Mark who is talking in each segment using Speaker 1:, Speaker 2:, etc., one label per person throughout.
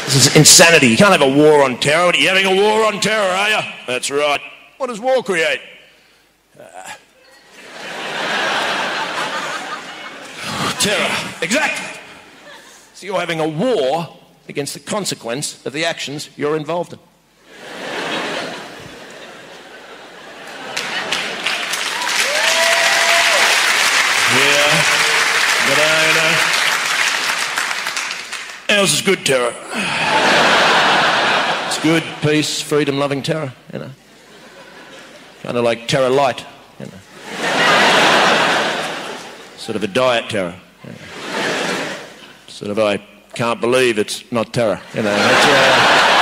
Speaker 1: This is insanity. You can't have a war on terror. What, are you having a war on terror, are you? That's right. What does war create? Terror. Exactly. So you're having a war against the consequence of the actions you're involved in. Yeah, but ours is good terror. It's good, peace, freedom-loving terror, you know. Kind of like terror light, you know. Sort of a diet terror. You know. Sort of, I can't believe it's not terror, you know. It's,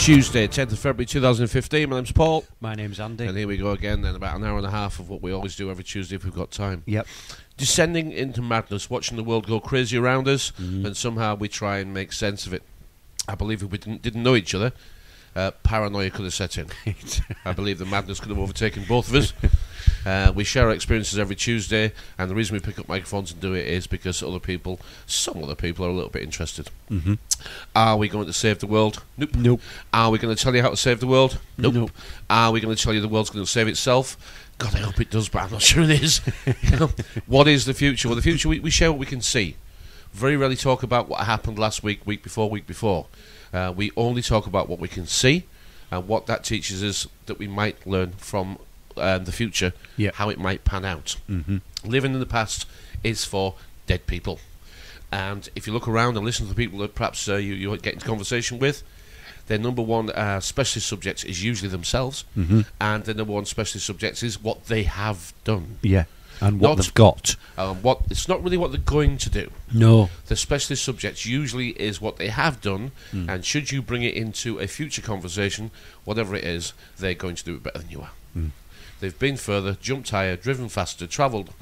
Speaker 2: Tuesday, 10th of February 2015. My name's Paul.
Speaker 3: My name's Andy.
Speaker 2: And here we go again, then about an hour and a half of what we always do every Tuesday if we've got time.
Speaker 3: Yep.
Speaker 2: Descending into madness, watching the world go crazy around us, and somehow we try and make sense of it. I believe if we didn't know each other, paranoia could have set in. I believe the madness could have overtaken both of us. We share our experiences every Tuesday, and the reason we pick up microphones and do it is because some other people are a little bit interested. Are we going to save the world? Nope.
Speaker 3: Nope.
Speaker 2: Are we going to tell you how to save the world? Nope.
Speaker 3: Nope.
Speaker 2: Are we going to tell you the world's going to save itself? God, I hope it does, but I'm not sure it is. What is the future? Well, the future, we share what we can see. Very rarely talk about what happened last week, week before. We only talk about what we can see, and what that teaches us that we might learn from the future, how it might pan out. Living in the past is for dead people. And if you look around and listen to the people that perhaps you get into conversation with, their number one specialist subject is usually themselves, and their number one specialist subject is what they have done.
Speaker 3: Yeah, and what they've got.
Speaker 2: It's not really what they're going to do.
Speaker 3: No.
Speaker 2: The specialist subject usually is what they have done, and should you bring it into a future conversation, whatever it is, they're going to do it better than you are. They've been further, jumped higher, driven faster, travelled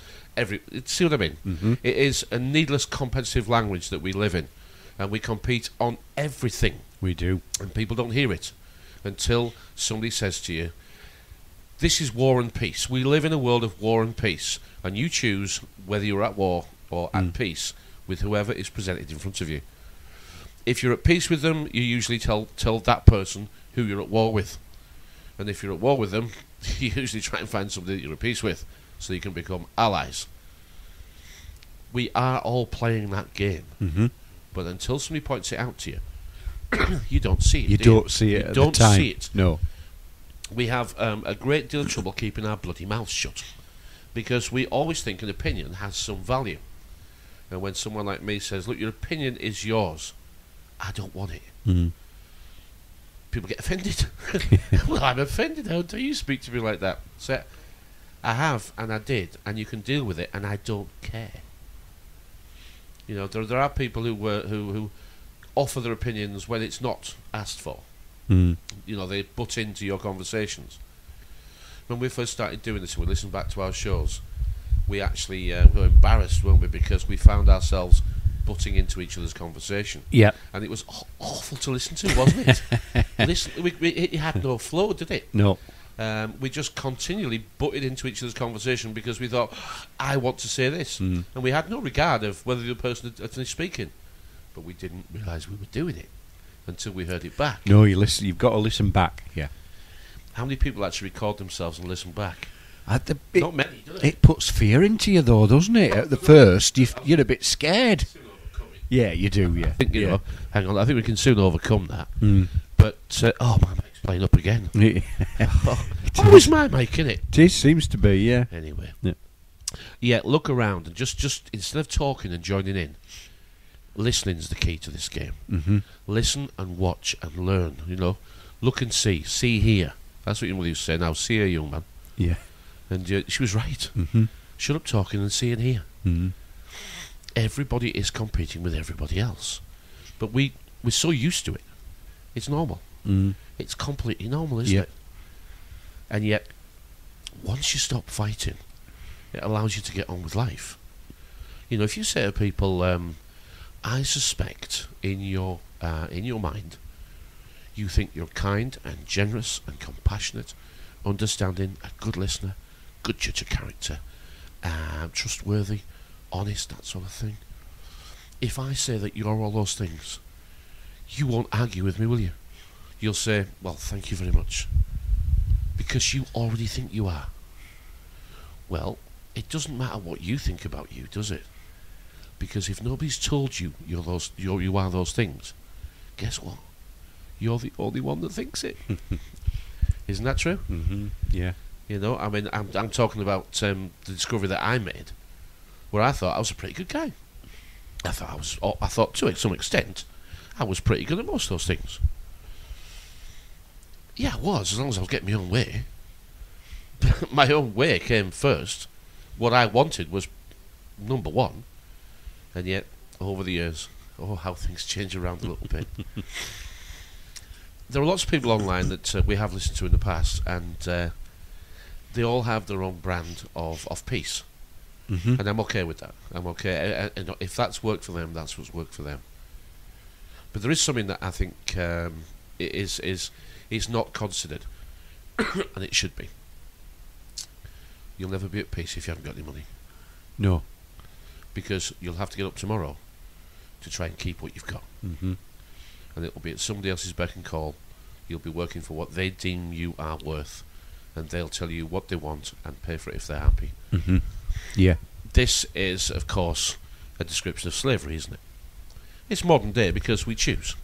Speaker 2: see what I mean? It is a needless competitive language that we live in, and we compete on everything.
Speaker 3: We do.
Speaker 2: And people don't hear it until somebody says to you, this is war and peace. We live in a world of war and peace, and you choose whether you're at war or at peace with whoever is presented in front of you. If you're at peace with them, you usually tell that person who you're at war with. And if you're at war with them, you usually try and find somebody that you're at peace with, so you can become allies. We are all playing that game. But until somebody points it out to you, you don't see it.
Speaker 3: You don't see it at the time.
Speaker 2: You don't see it.
Speaker 3: No.
Speaker 2: We have a great deal of trouble keeping our bloody mouths shut, because we always think an opinion has some value. And when someone like me says, look, your opinion is yours, I don't want it. People get offended. Well, I'm offended. How do you speak to me like that? So, I have, and I did, and you can deal with it, and I don't care. You know, there are people who offer their opinions when it's not asked for. You know, they butt into your conversations. When we first started doing this, and we listened back to our shows, we actually were embarrassed, weren't we, because we found ourselves butting into each other's conversation. Yeah. And it was awful to listen to, wasn't it? It had no flow, did it?
Speaker 3: No.
Speaker 2: We just continually butted into each other's conversation because we thought, I want to say this. And we had no regard of whether the other person had finished speaking. But we didn't realise we were doing it until we heard it back.
Speaker 3: No, you've got to listen back. Yeah.
Speaker 2: How many people actually record themselves and listen back? Not many, do they?
Speaker 3: It puts fear into you, though, doesn't it? At the first, you're a bit scared. Yeah, you do, yeah.
Speaker 2: I think, you know, hang on, I think we can soon overcome that.
Speaker 3: Mm.
Speaker 2: But, my mic's playing up again. Always my mic, innit?
Speaker 3: It seems to be, yeah.
Speaker 2: Anyway. Yeah, look around and just instead of talking and joining in, listening's the key to this game.
Speaker 3: Mm-hmm.
Speaker 2: Listen and watch and learn, you know. Look and see. See here. That's what your mother used to say now. See here, young man.
Speaker 3: Yeah.
Speaker 2: And she was right.
Speaker 3: Mm-hmm.
Speaker 2: Shut up talking and see and hear.
Speaker 3: Mm-hmm.
Speaker 2: Everybody is competing with everybody else. But we're so used to it. It's normal.
Speaker 3: Mm-hmm.
Speaker 2: It's completely normal, isn't it? And yet, once you stop fighting, it allows you to get on with life. You know, if you say to people, I suspect in your mind, you think you're kind and generous and compassionate, understanding, a good listener, good judge of character, trustworthy, honest, that sort of thing. If I say that you're all those things, you won't argue with me, will you? You'll say, well, thank you very much. Because you already think you are. Well, it doesn't matter what you think about you, does it? Because if nobody's told you you are those things, guess what? You're the only one that thinks it. Isn't that true?
Speaker 3: Mm-hmm. Yeah.
Speaker 2: You know, I mean, I'm talking about the discovery that I made, where I thought I was a pretty good guy. I thought to some extent, I was pretty good at most of those things. Yeah, I was, as long as I was getting my own way. My own way came first. What I wanted was number one. And yet, over the years, how things change around a little bit. There are lots of people online that we have listened to in the past, and they all have their own brand of peace.
Speaker 3: Mm-hmm.
Speaker 2: And I'm okay with that. I'm okay. And if that's worked for them, that's what's worked for them. But there is something that I think is not considered, and it should be. You'll never be at peace if you haven't got any money.
Speaker 3: No.
Speaker 2: Because you'll have to get up tomorrow to try and keep what you've got.
Speaker 3: Mm-hmm.
Speaker 2: And it'll be at somebody else's beck and call. You'll be working for what they deem you are worth, and they'll tell you what they want and pay for it if they're happy.
Speaker 3: Mm-hmm. Yeah.
Speaker 2: This is, of course, a description of slavery, isn't it? It's modern day because we choose.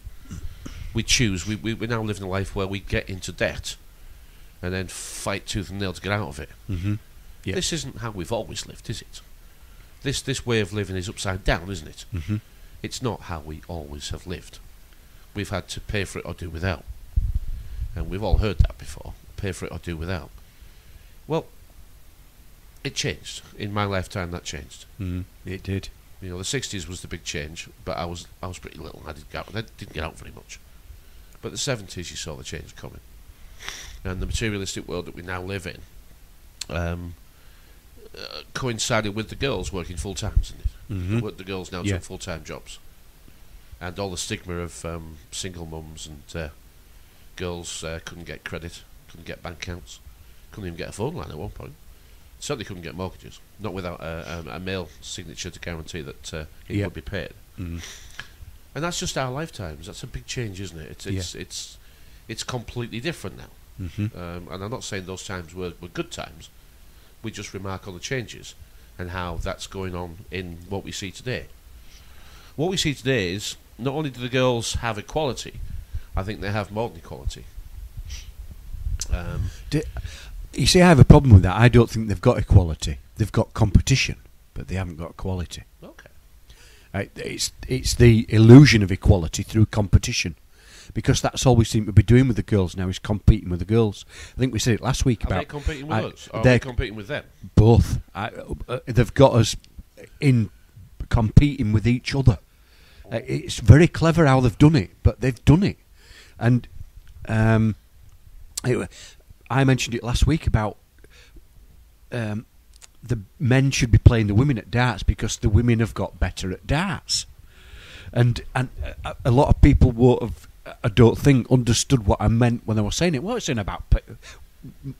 Speaker 2: We choose. We now live in a life where we get into debt and then fight tooth and nail to get out of it.
Speaker 3: Mm-hmm. Yeah.
Speaker 2: This isn't how we've always lived, is it? This way of living is upside down, isn't it?
Speaker 3: Mm-hmm.
Speaker 2: It's not how we always have lived. We've had to pay for it or do without. And we've all heard that before. Pay for it or do without. Well, it changed. In my lifetime, that changed.
Speaker 3: Mm, it did.
Speaker 2: You know, the 60s was the big change, but I was pretty little. I didn't get out very much. But the 70s, you saw the change coming. And the materialistic world that we now live in coincided with the girls working full-time, isn't it?
Speaker 3: Mm-hmm.
Speaker 2: The girls now took full-time jobs. And all the stigma of single mums and girls couldn't get credit, couldn't get bank accounts, couldn't even get a phone line at one point. Certainly couldn't get mortgages, not without a male signature to guarantee that it would be paid.
Speaker 3: Mm-hmm.
Speaker 2: And that's just our lifetimes. That's a big change, isn't it? It's completely different now.
Speaker 3: Mm-hmm.
Speaker 2: And I'm not saying those times were good times. We just remark on the changes and how that's going on in what we see today. What we see today is not only do the girls have equality, I think they have more than equality.
Speaker 3: You see, I have a problem with that. I don't think they've got equality. They've got competition, but they haven't got equality.
Speaker 2: Okay.
Speaker 3: It's the illusion of equality through competition, because that's all we seem to be doing with the girls now, is competing with the girls. I think we said it last week.
Speaker 2: Are they competing with us, or are
Speaker 3: they're
Speaker 2: they competing with them?
Speaker 3: Both. They've got us in competing with each other. It's very clever how they've done it, but they've done it. And I mentioned it last week about the men should be playing the women at darts because the women have got better at darts. And a lot of people won't have, I don't think, understood what I meant when I was saying it. What I was saying about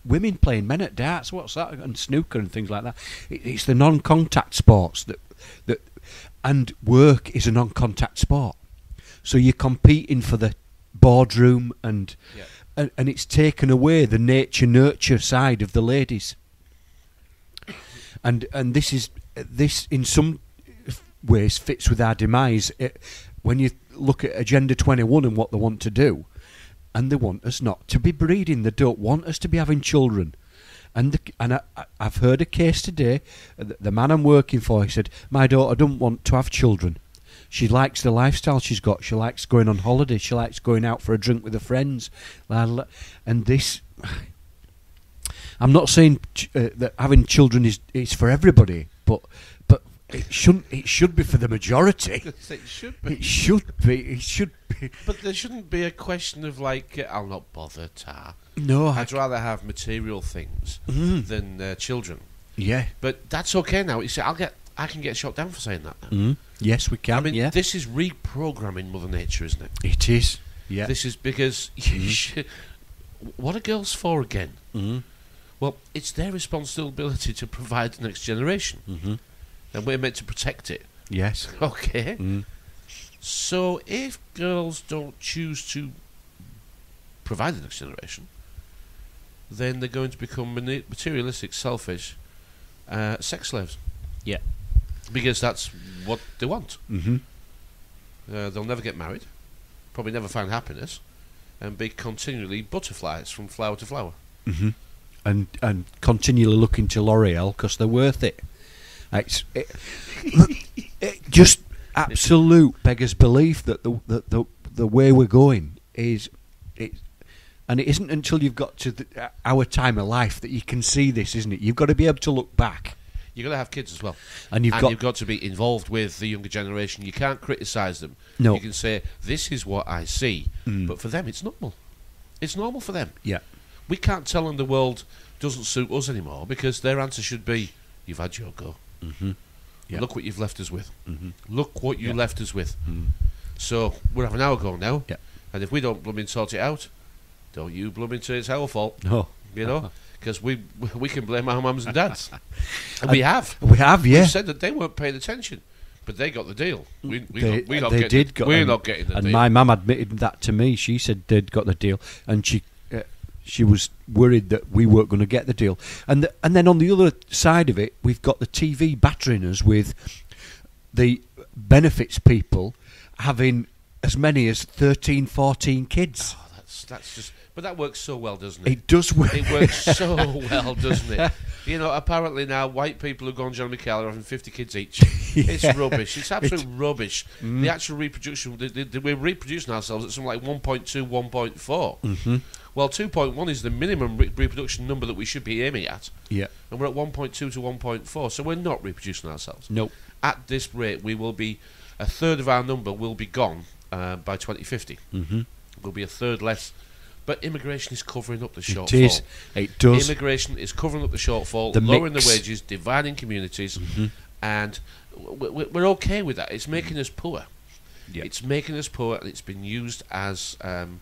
Speaker 3: women playing men at darts, what's that, and snooker and things like that. It's the non-contact sports that and work is a non-contact sport. So you're competing for the boardroom and it's taken away the nature-nurture side of the ladies. and this in some ways fits with our demise. When you look at Agenda 21 and what they want to do, and they want us not to be breeding, they don't want us to be having children. And I've heard a case today. The man I'm working for, he said, my daughter doesn't want to have children. She likes the lifestyle she's got. She likes going on holiday. She likes going out for a drink with her friends. And this, I'm not saying that having children is for everybody, but it shouldn't. It should be for the majority.
Speaker 2: It should be.
Speaker 3: It should be. It should be.
Speaker 2: But there shouldn't be a question of like, I'll not bother, tar.
Speaker 3: No,
Speaker 2: I'd rather have material things than children.
Speaker 3: Yeah,
Speaker 2: but that's okay now. You see, I can get shot down for saying that now.
Speaker 3: Yes, we can.
Speaker 2: I mean,
Speaker 3: yeah.
Speaker 2: This is reprogramming Mother Nature, isn't it?
Speaker 3: It is. Yeah.
Speaker 2: This is because what are girls for again? Well, it's their responsibility to provide the next generation, and we're meant to protect it.
Speaker 3: Yes.
Speaker 2: Okay. So if girls don't choose to provide the next generation, then they're going to become materialistic, selfish sex slaves.
Speaker 3: Yeah.
Speaker 2: Because that's what they want. They'll never get married, probably never find happiness, and be continually butterflies from flower to flower.
Speaker 3: And continually looking to L'Oreal because they're worth it. It just absolute beggars belief that the way we're going is it. And it isn't until you've got to our time of life that you can see this, isn't it? You've got to be able to look back.
Speaker 2: You've got to have kids as well.
Speaker 3: And you've
Speaker 2: got to be involved with the younger generation. You can't criticise them.
Speaker 3: No.
Speaker 2: You can say, this is what I see. But for them, it's normal. It's normal for them.
Speaker 3: Yeah.
Speaker 2: We can't tell them the world doesn't suit us anymore because their answer should be, you've had your go.
Speaker 3: Yeah.
Speaker 2: Look what you've left us with. Look what you left us with. So we're having our go now.
Speaker 3: Yeah.
Speaker 2: And if we don't blooming sort it out, don't you blooming say it's our fault.
Speaker 3: No.
Speaker 2: You know? Because we can blame our mums and dads. And we have.
Speaker 3: We have, yeah.
Speaker 2: We've said that they weren't paying attention, but they got the deal. We're not getting the deal.
Speaker 3: And my mum admitted that to me. She said they'd got the deal, and she was worried that we weren't going to get the deal. And then on the other side of it, we've got the TV battering us with the benefits people having as many as 13, 14 kids.
Speaker 2: Oh, that's just... But that works so well, doesn't it?
Speaker 3: It does work.
Speaker 2: It works so well, doesn't it? You know, apparently now white people who've gone John McKell are having 50 kids each. It's rubbish. It's absolute rubbish. The actual reproduction, we're reproducing ourselves at something like 1.2, 1.4. Well, 2.1 is the minimum reproduction number that we should be aiming at. Yeah. And we're at 1.2 to 1.4, so we're not reproducing ourselves.
Speaker 3: Nope.
Speaker 2: At this rate, we will be, a third of our number will be gone by 2050. We'll be a third less. But immigration is covering up the shortfall.
Speaker 3: It is. It does.
Speaker 2: Immigration is covering up the shortfall, lowering the wages, dividing communities, and we're okay with that. It's making us poor. Yeah. It's making us poor, and it's been used as an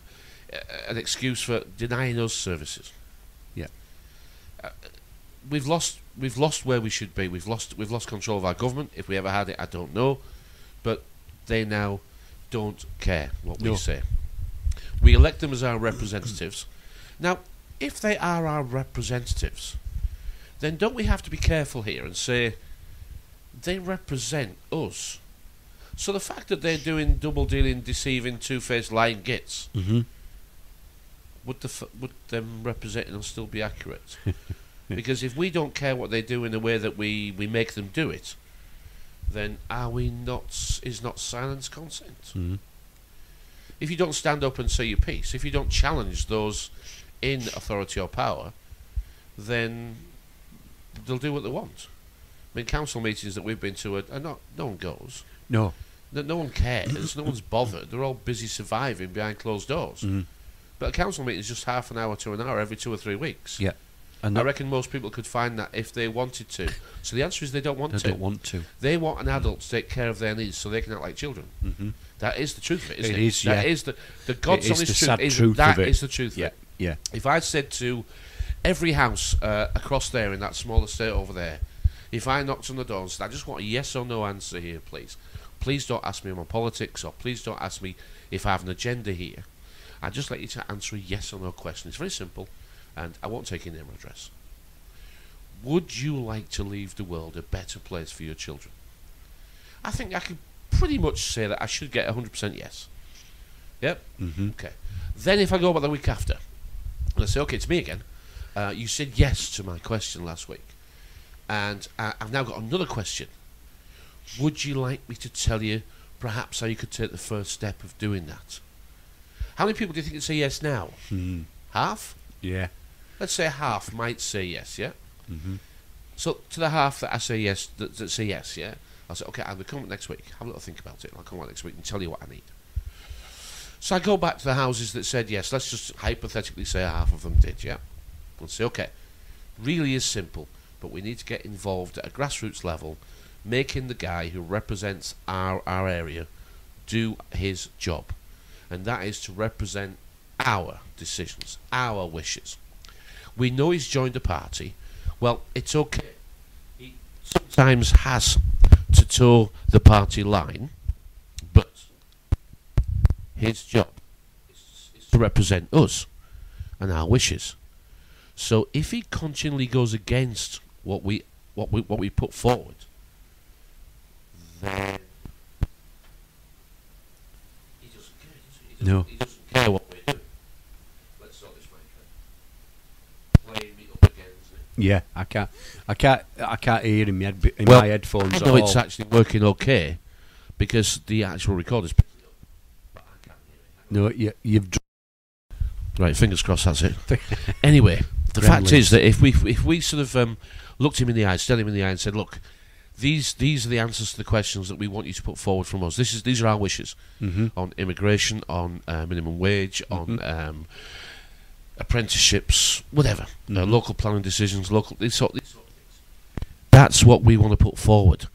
Speaker 2: excuse for denying us services. Yeah. We've lost where we should be. We've lost control of our government. If we ever had it, I don't know, but they now don't care what we say. We elect them as our representatives. Now, if they are our representatives, then don't we have to be careful here and say they represent us? So the fact that they're doing double dealing, deceiving, two-faced, lying gits, would them representing us still be accurate? Because if we don't care what they do in the way that we make them do it, then is not silence consent? If you don't stand up and say your piece, if you don't challenge those in authority or power, then they'll do what they want. I mean, council meetings that we've been to are not. No one goes. No one cares. No one's bothered. They're all busy surviving behind closed doors. But a council meeting is just half an hour to an hour every 2 or 3 weeks. Yeah. And I reckon most people could find that if they wanted to. So the answer is they don't want to. They don't want to. They want an adult to take care of their needs so they can act like children. That is the truth of it, isn't it? It is, That is the God's honest truth. That is the truth of it. Yeah. If I'd said to every house across there in that small estate over there, if I knocked on the door and said, I just want a yes or no answer here, please. Please don't ask me on my politics, or please don't ask me if I have an agenda here. I'd just like you to answer a yes or no question. It's very simple, and I won't take your name or address. would you like to leave the world a better place for your children? I think I could pretty much say that I should get 100% yes. Yep.
Speaker 3: Mm-hmm.
Speaker 2: Okay. Then if I go about the week after, and I say, okay, it's me again. You said yes to my question last week, and I've now got another question. Would you like me to tell you perhaps how you could take the first step of doing that? How many people do you think would say yes now?
Speaker 3: Mm.
Speaker 2: Half?
Speaker 3: Yeah.
Speaker 2: Let's say half might say yes, yeah?
Speaker 3: Mm-hmm.
Speaker 2: So to the half that I say yes, that say yes, yeah? I'll say, okay, I'll be coming next week. Have a little think about it. I'll come back next week and tell you what I need. So I go back to the houses that said yes. Let's just hypothetically say half of them did, yeah? We'll say, okay, really is simple, but we need to get involved at a grassroots level, making the guy who represents our area do his job. And that is to represent our decisions, our wishes. We know he's joined a party. Well, it's okay. He sometimes has to toe the party line, but his job is to represent us and our wishes. So if he continually goes against what we put forward, then he doesn't care. He doesn't care what we're doing. Let's sort this right. Playing me up again, isn't it?
Speaker 3: Yeah, I can't hear him in my headphones at
Speaker 2: I know
Speaker 3: all.
Speaker 2: it's actually working okay because the actual recorder's picking it up, but I can't hear it.
Speaker 3: No, you've
Speaker 2: Right, fingers crossed that's it. Anyway, the fact is that if we sort of looked him in the eye, stared him in the eye and said, look, these are the answers to the questions that we want you to put forward from us. These are our wishes on immigration, on minimum wage, on apprenticeships, whatever, local planning decisions, these sort of things. That's what we want to put forward.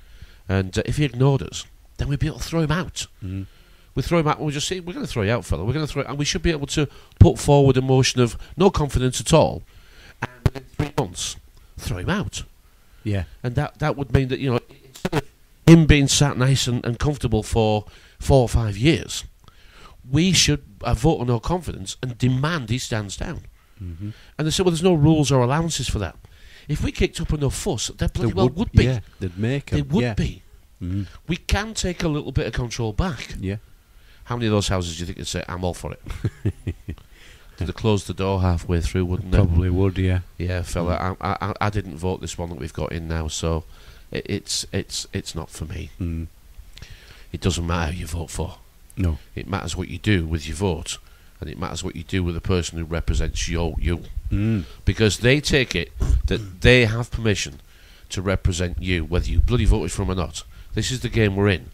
Speaker 2: And if he ignored us, then we'd be able to throw him out. We throw him out and we just say, we're going to throw you out, fella. We're going to throw it, and we should be able to put forward a motion of no confidence at all, and within 3 months, throw him out.
Speaker 3: Yeah.
Speaker 2: And that would mean that, you know, instead of him being sat nice and comfortable for 4 or 5 years, we should vote on no confidence and demand he stands down. And they say, well, there's no rules or allowances for that. If we kicked up enough fuss, there bloody well would be.
Speaker 3: Yeah, they'd make them.
Speaker 2: They would be. We can take a little bit of control back.
Speaker 3: Yeah.
Speaker 2: How many of those houses do you think would say, I'm all for it? Did they close the door halfway through, wouldn't they?
Speaker 3: Probably would, yeah.
Speaker 2: Yeah, fella, I didn't vote this one that we've got in now, so it's not for me. It doesn't matter who you vote for.
Speaker 3: No.
Speaker 2: It matters what you do with your vote, and it matters what you do with the person who represents you. Because they take it that they have permission to represent you, whether you bloody voted for them or not. This is the game we're in.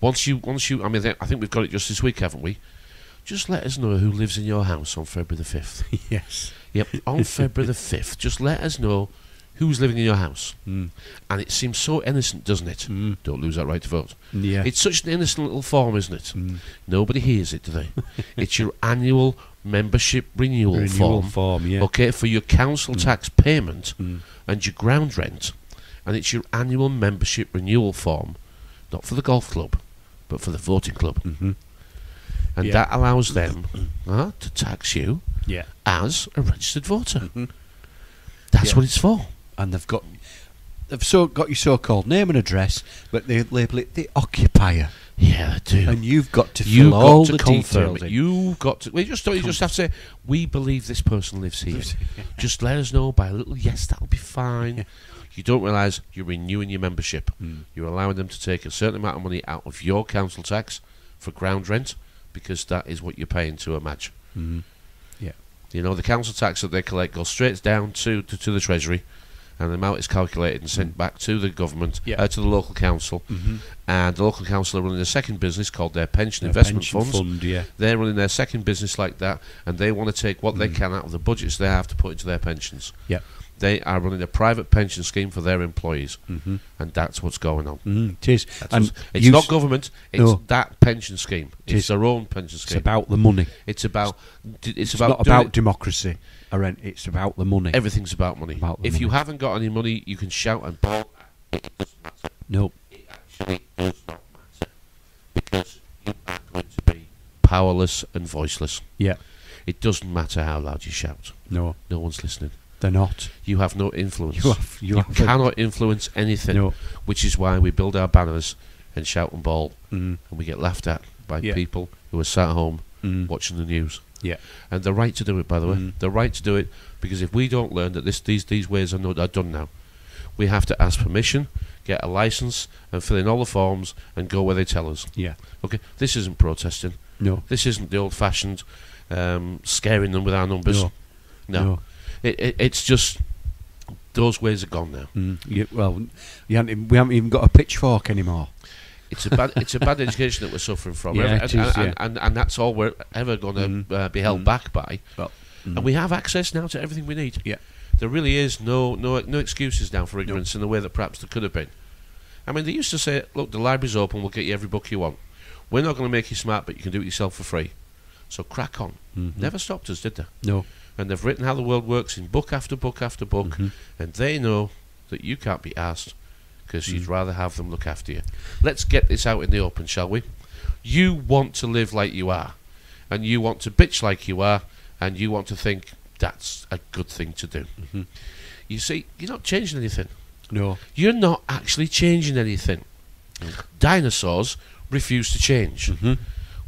Speaker 2: Once you, I mean, I think we've got it just this week, haven't we? Just let us know who lives in your house on February the 5th.
Speaker 3: Yes.
Speaker 2: Yep, on February the 5th. Just let us know who's living in your house. And it seems so innocent, doesn't it? Don't lose that right to vote.
Speaker 3: Yeah.
Speaker 2: It's such an innocent little form, isn't it? Nobody hears it, do they? It's your annual membership renewal form.
Speaker 3: Yeah.
Speaker 2: Okay, for your council tax payment and your ground rent. And it's your annual membership renewal form, not for the golf club, but for the voting club. And that allows them to tax you as a registered voter. That's what it's for.
Speaker 3: And they've got your so-called name and address, but they label it the occupier.
Speaker 2: Yeah, they do.
Speaker 3: And you've got to fill all the details in.
Speaker 2: You've got to. Well, you just have to say, we believe this person lives here. Just let us know by a little yes, that'll be fine. You don't realise you're renewing your membership. You're allowing them to take a certain amount of money out of your council tax for ground rent, because that is what you're paying to a match.
Speaker 3: Yeah.
Speaker 2: You know, the council tax that they collect goes straight down to the Treasury, and the amount is calculated and sent back to the government, to the local council. And the local council are running a second business called their pension investment funds. They're running their second business like that, and they want to take what they can out of the budgets they have to put into their pensions.
Speaker 3: Yeah.
Speaker 2: They are running a private pension scheme for their employees, and that's what's going on.
Speaker 3: It is.
Speaker 2: And it's not government, it's that pension scheme. It's their own pension scheme.
Speaker 3: It's about the money.
Speaker 2: It's not
Speaker 3: about democracy. It's about the money.
Speaker 2: Everything's about money. If you haven't got any money, you can shout and bawl. It doesn't matter.
Speaker 3: No.
Speaker 2: It actually does not matter, because you are going to be powerless and voiceless.
Speaker 3: Yeah.
Speaker 2: It doesn't matter how loud you shout.
Speaker 3: No.
Speaker 2: No one's listening.
Speaker 3: They're not.
Speaker 2: You have no influence.
Speaker 3: You
Speaker 2: cannot influence anything,
Speaker 3: No.
Speaker 2: which is why we build our banners and shout and bawl, and we get laughed at by people who are sat at home watching the news.
Speaker 3: Yeah.
Speaker 2: And they're right to do it, by the way. They're right to do it, because if we don't learn that these ways are done now, we have to ask permission, get a license, and fill in all the forms and go where they tell us.
Speaker 3: Yeah.
Speaker 2: Okay, this isn't protesting.
Speaker 3: No.
Speaker 2: This isn't the old-fashioned scaring them with our numbers. No. It's just those ways are gone now.
Speaker 3: We haven't even got a pitchfork anymore.
Speaker 2: It's a bad education that we're suffering from,
Speaker 3: Yeah,
Speaker 2: and that's all we're ever going to be held back by.
Speaker 3: Well,
Speaker 2: and we have access now to everything we need.
Speaker 3: Yeah.
Speaker 2: There really is no excuses now for ignorance in the way that perhaps there could have been. I mean, they used to say, look, the library's open, we'll get you every book you want. We're not going to make you smart, but you can do it yourself for free. So crack on. Never stopped us, did they?
Speaker 3: No.
Speaker 2: And they've written how the world works in book after book after book, and they know that you can't be asked, because you'd rather have them look after you. Let's get this out in the open, shall we? You want to live like you are, and you want to bitch like you are, and you want to think that's a good thing to do. You see, you're not changing anything.
Speaker 3: No.
Speaker 2: You're not actually changing anything. Dinosaurs refuse to change.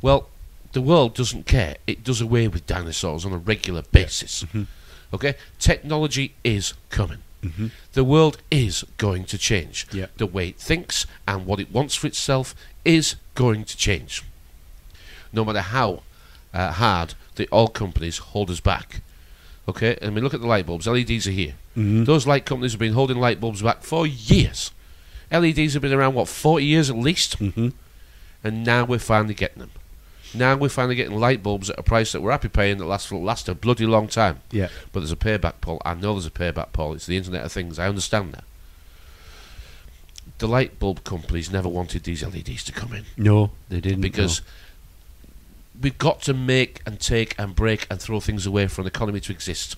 Speaker 2: Well, the world doesn't care. It does away with dinosaurs on a regular basis. Okay? Technology is coming. The world is going to change. The way it thinks and what it wants for itself is going to change. No matter how hard the oil companies hold us back. Okay? I mean, look at the light bulbs. LEDs are here. Those light companies have been holding light bulbs back for years. LEDs have been around, 40 years at least? And now we're finally getting them. Now we're finally getting light bulbs at a price that we're happy paying that last a bloody long time.
Speaker 3: Yeah.
Speaker 2: But there's a payback, Paul. I know there's a payback, Paul. It's the Internet of Things. I understand that. The light bulb companies never wanted these LEDs to come in.
Speaker 3: No, they didn't.
Speaker 2: Because we've got to make and take and break and throw things away for an economy to exist.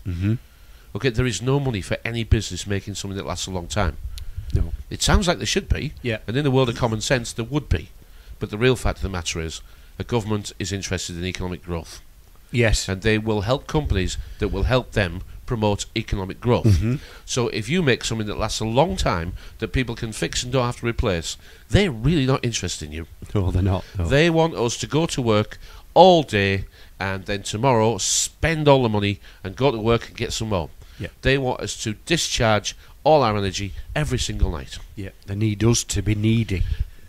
Speaker 2: Okay, there is no money for any business making something that lasts a long time.
Speaker 3: No.
Speaker 2: It sounds like there should be.
Speaker 3: Yeah.
Speaker 2: And in the world of common sense, there would be. But the real fact of the matter is, a government is interested in economic growth.
Speaker 3: Yes.
Speaker 2: And they will help companies that will help them promote economic growth. So if you make something that lasts a long time, that people can fix and don't have to replace, they're really not interested in you.
Speaker 3: No, they're not. No.
Speaker 2: They want us to go to work all day and then tomorrow spend all the money and go to work and get some more.
Speaker 3: Yeah.
Speaker 2: They want us to discharge all our energy every single night.
Speaker 3: Yeah. They need us to be needy.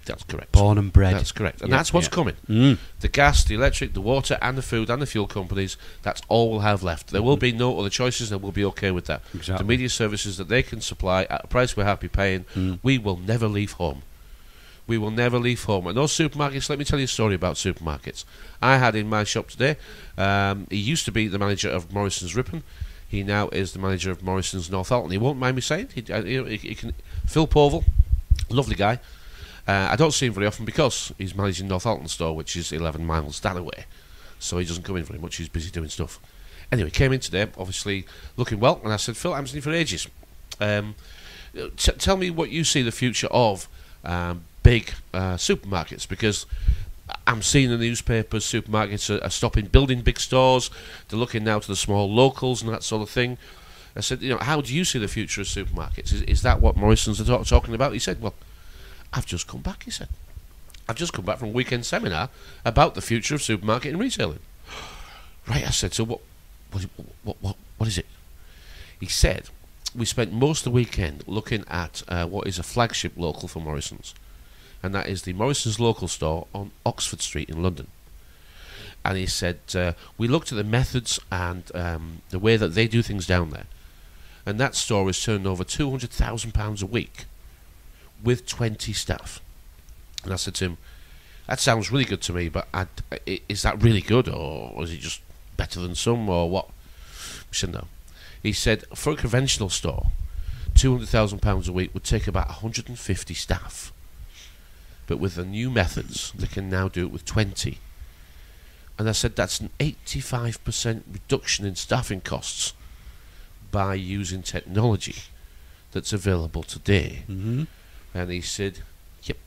Speaker 2: That's correct.
Speaker 3: Born and bred.
Speaker 2: That's correct. And that's what's coming. The gas, the electric, the water, and the food, and the fuel companies, that's all we'll have left. There will be no other choices, and we'll be okay with that.
Speaker 3: Exactly.
Speaker 2: The media services that they can supply at a price we're happy paying, we will never leave home. We will never leave home. And those supermarkets, let me tell you a story about supermarkets. I had in my shop today, he used to be the manager of Morrison's Ripon. He now is the manager of Morrison's Northallerton. He won't mind me saying. He can, Phil Povell, lovely guy. I don't see him very often because he's managing Northallerton store, which is 11 miles that away. So he doesn't come in very much. He's busy doing stuff. Anyway, came in today, obviously looking well, and I said, Phil, I haven't seen you for ages. Tell me what you see the future of big supermarkets, because I'm seeing in the newspapers supermarkets are stopping building big stores. They're looking now to the small locals and that sort of thing. I said, how do you see the future of supermarkets? Is that what Morrison's are talking about? He said, well, I've just come back, he said. I've just come back from a weekend seminar about the future of supermarket and retailing. Right, I said, so what is it? He said, we spent most of the weekend looking at what is a flagship local for Morrison's, and that is the Morrison's local store on Oxford Street in London. And he said, we looked at the methods and the way that they do things down there, and that store is turning over £200,000 a week with 20 staff. And I said to him, that sounds really good to me, but is that really good, or is it just better than some, or what? He said no. He said, for a conventional store, £200,000 a week would take about 150 staff. But with the new methods, they can now do it with 20. And I said, that's an 85% reduction in staffing costs by using technology that's available today. And he said, yep.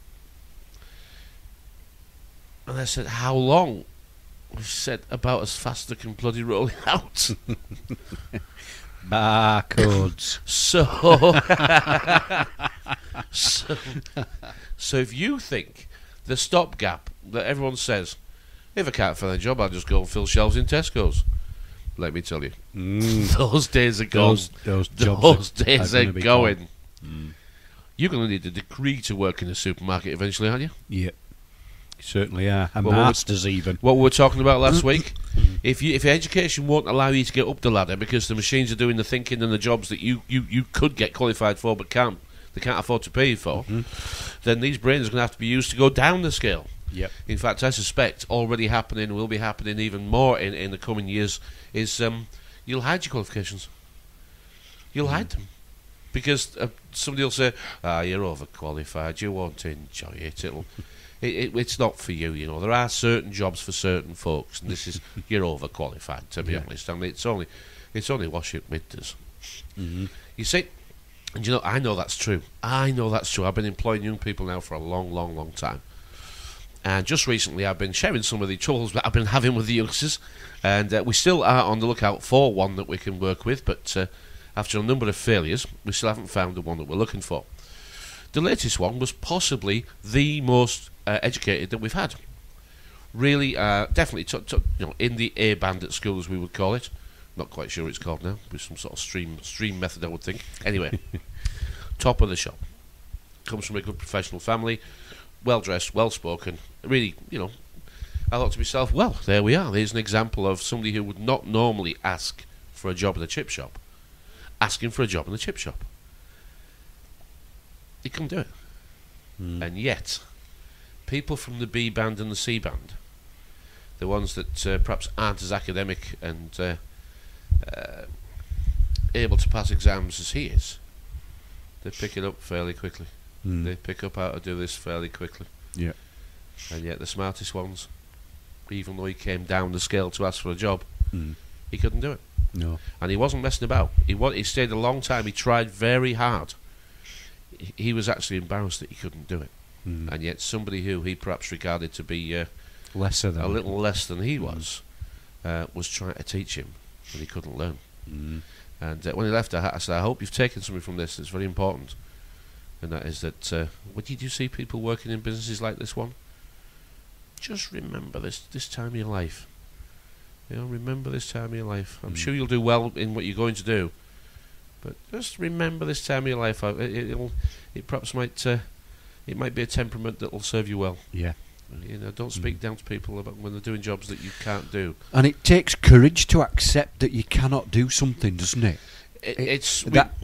Speaker 2: And I said, how long? He said, about as fast as I can bloody roll it out.
Speaker 3: Barcodes.
Speaker 2: So if you think the stopgap that everyone says, if I can't find a job, I'll just go and fill shelves in Tesco's. Let me tell you, those days are gone.
Speaker 3: Those
Speaker 2: days are going. You're going to need a degree to work in a supermarket eventually, aren't you?
Speaker 3: Yeah, you certainly are. A master's even.
Speaker 2: What we were talking about last week, if education won't allow you to get up the ladder because the machines are doing the thinking and the jobs that you could get qualified for but can't afford to pay you for, then these brains are going to have to be used to go down the scale.
Speaker 3: Yep.
Speaker 2: In fact, I suspect already happening, will be happening even more in the coming years, is you'll hide your qualifications. You'll hide them. Because somebody will say, you're overqualified, you won't enjoy it, it's not for you, you know. There are certain jobs for certain folks, and this is, you're overqualified, to be honest. I mean, it's only washing windows. You see, and you know, I know that's true. I've been employing young people now for a long, long, long time. And just recently I've been sharing some of the troubles that I've been having with the youngsters, and we still are on the lookout for one that we can work with, but after a number of failures, we still haven't found the one that we're looking for. The latest one was possibly the most educated that we've had. Really, definitely in the A band at school, as we would call it. Not quite sure what it's called now, with some sort of stream method, I would think. Anyway, top of the shop. Comes from a good professional family, well-dressed, well-spoken. Really, you know, I thought to myself, well, there we are. There's an example of somebody who would not normally ask for a job in a chip shop, asking for a job in a chip shop. He couldn't do it. And yet, people from the B band and the C band, the ones that perhaps aren't as academic and able to pass exams as he is, they pick it up fairly quickly. They pick up how to do this fairly quickly.
Speaker 3: Yeah.
Speaker 2: And yet the smartest ones, even though he came down the scale to ask for a job, he couldn't do it.
Speaker 3: No.
Speaker 2: And he wasn't messing about. He stayed a long time. He tried very hard. He was actually embarrassed that he couldn't do it. And yet somebody who he perhaps regarded to be a little less than he was trying to teach him, and he couldn't learn. And when he left, I said, I hope you've taken something from this. It's very important. And that is that when you do see people working in businesses like this one, just remember this time of your life. You know, remember this time of your life. I'm sure you'll do well in what you're going to do, but just remember this time of your life. It perhaps might it might be a temperament that will serve you well. Yeah. You know, don't speak down to people about when they're doing jobs that you can't do. And it takes courage to accept that you cannot do something, doesn't it?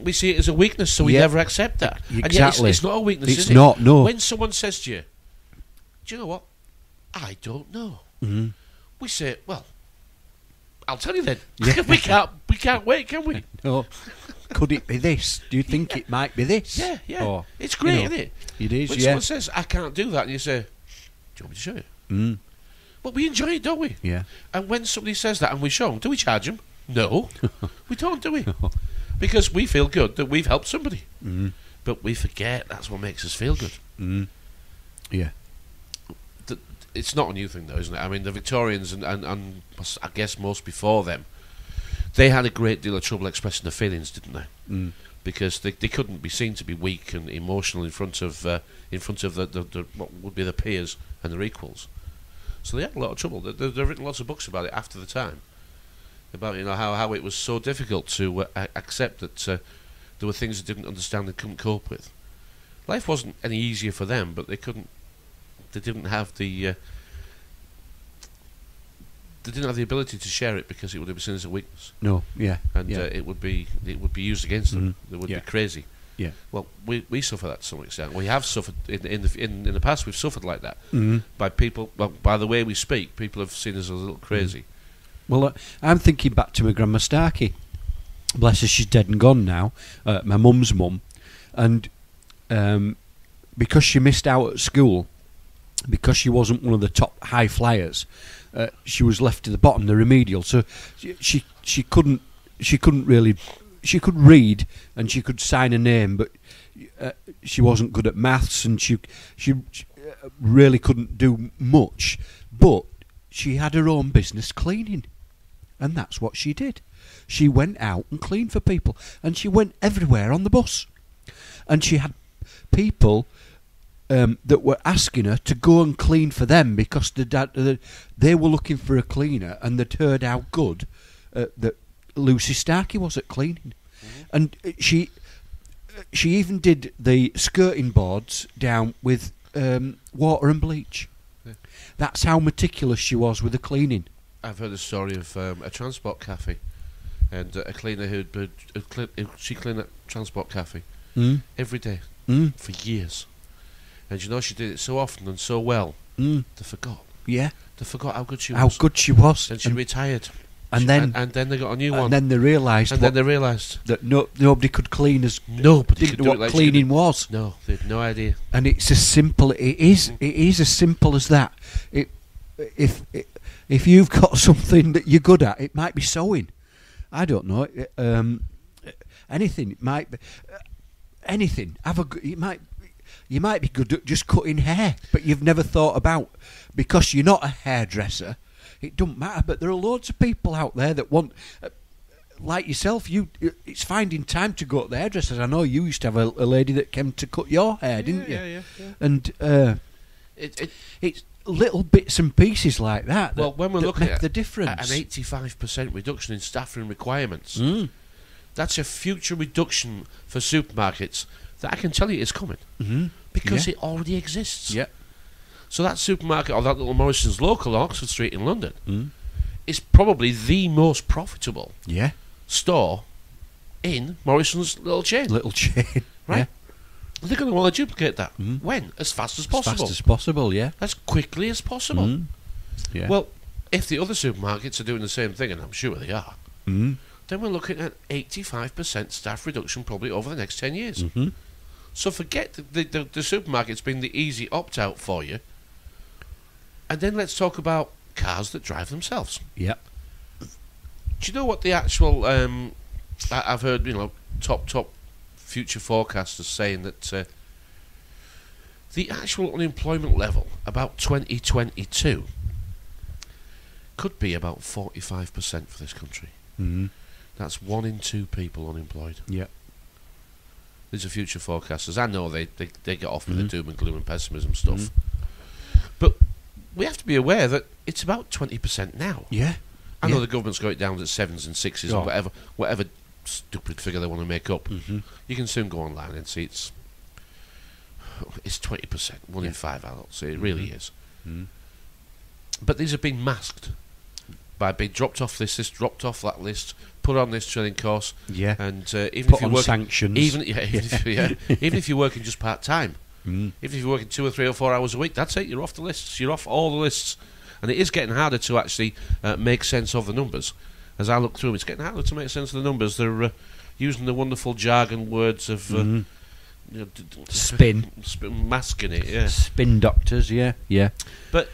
Speaker 2: We see it as a weakness, so we never accept that. Exactly. And it's not a weakness, is it? It's not, no. When someone says to you, do you know what? I don't know. We say, well, I'll tell you then. Yeah. we can't wait, can we? No. Could it be this? Do you think it might be this? Yeah, yeah. Or, it's great, isn't it? It is, when someone says, I can't do that, and you say, do you want me to show you? But we enjoy it, don't we? Yeah. And when somebody says that and we show them, do we charge them? No. We don't, do we? Because we feel good that we've helped somebody. But we forget that's what makes us feel good. Yeah. It's not a new thing, though, isn't it? I mean, the Victorians and I guess most before them, they had a great deal of trouble expressing their feelings, didn't they? Because they couldn't be seen to be weak and emotional in front of the what would be their peers and their equals. So they had a lot of trouble. They've written lots of books about it after the time, about how it was so difficult to accept that there were things they didn't understand and couldn't cope with. Life wasn't any easier for them, but they didn't have the ability to share it because it would have been seen as a weakness. No, yeah, and it would be used against them. They would be crazy. Yeah. Well, we suffer that to some extent. We have suffered in the past. We've suffered like that by people. Well, by the way we speak, people have seen us as a little crazy. Well, I'm thinking back to my grandma Starkey. Bless her, she's dead and gone now. My mum's mum, and because she missed out at school, because she wasn't one of the top high flyers, she was left to the bottom, the remedial. So she couldn't really. She could read and she could sign a name, but she wasn't good at maths, and she really couldn't do much. But she had her own business cleaning, and that's what she did.
Speaker 3: she went out and cleaned for people, and she went everywhere on the bus, and she had people that were asking her to go and clean for them because they were looking for a cleaner, and they'd heard how good that Lucy Starkey was at cleaning. And she even did the skirting boards down with water and bleach. Yeah. That's how meticulous she was with the cleaning.
Speaker 2: I've heard a story of a transport cafe, and a cleaner she cleaned that transport cafe every day for years. And you know, she did it so often and so well, they forgot. Yeah. They forgot how good she was.
Speaker 3: How good she was.
Speaker 2: And she retired.
Speaker 3: And then
Speaker 2: they got a new one.
Speaker 3: And then they realised that nobody could clean as
Speaker 2: nobody
Speaker 3: didn't know what cleaning was.
Speaker 2: No, they had no idea.
Speaker 3: And it's as simple. It is as simple as that. If you've got something that you're good at, it might be sewing. I don't know. Anything. It might be anything. You might be good at just cutting hair, but you've never thought about, because you're not a hairdresser. It doesn't matter, but there are loads of people out there that want, like yourself, it's finding time to go to the hairdressers. I know you used to have a lady that came to cut your hair, didn't you?
Speaker 2: Yeah.
Speaker 3: And it's little bits and pieces like that
Speaker 2: when we're looking
Speaker 3: make the difference.
Speaker 2: At an 85% reduction in staffing requirements, that's a future reduction for supermarkets that I can tell you is coming, because it already exists.
Speaker 3: Yeah.
Speaker 2: So that supermarket, or that little Morrison's local on Oxford Street in London, is probably the most profitable store in Morrison's little chain. Right?
Speaker 3: Yeah.
Speaker 2: They're going to want to duplicate that. When? As fast as possible.
Speaker 3: As fast as possible, yeah.
Speaker 2: As quickly as possible.
Speaker 3: Yeah.
Speaker 2: Well, if the other supermarkets are doing the same thing, and I'm sure they are, then we're looking at 85% staff reduction probably over the next 10 years. So forget the supermarkets being the easy opt-out for you. And then let's talk about cars that drive themselves.
Speaker 3: Yep.
Speaker 2: Do you know what the actual... I've heard, top future forecasters saying that the actual unemployment level about 2022 could be about 45% for this country. That's 1 in 2 people unemployed.
Speaker 3: Yep.
Speaker 2: These are future forecasters. I know they get off with the doom and gloom and pessimism stuff. But we have to be aware that it's about 20% now.
Speaker 3: Yeah.
Speaker 2: I know the government's got it down to 7s and 6s or whatever stupid figure they want to make up. You can soon go online and see it's 20%, 1 in 5 adults. It really is. But these have been masked by being dropped off this list, dropped off that list, put on this training course. Yeah. And even
Speaker 3: put
Speaker 2: if you're
Speaker 3: on sanctions.
Speaker 2: Even if you're working just part time, even if you're working 2 or 3 or 4 hours a week, that's it. You're off the lists. You're off all the lists, and it is getting harder to actually make sense of the numbers. As I look through them, it's getting harder to make sense of the numbers. They're using the wonderful jargon words of
Speaker 3: spin,
Speaker 2: masking it. Yeah,
Speaker 3: spin doctors. Yeah.
Speaker 2: But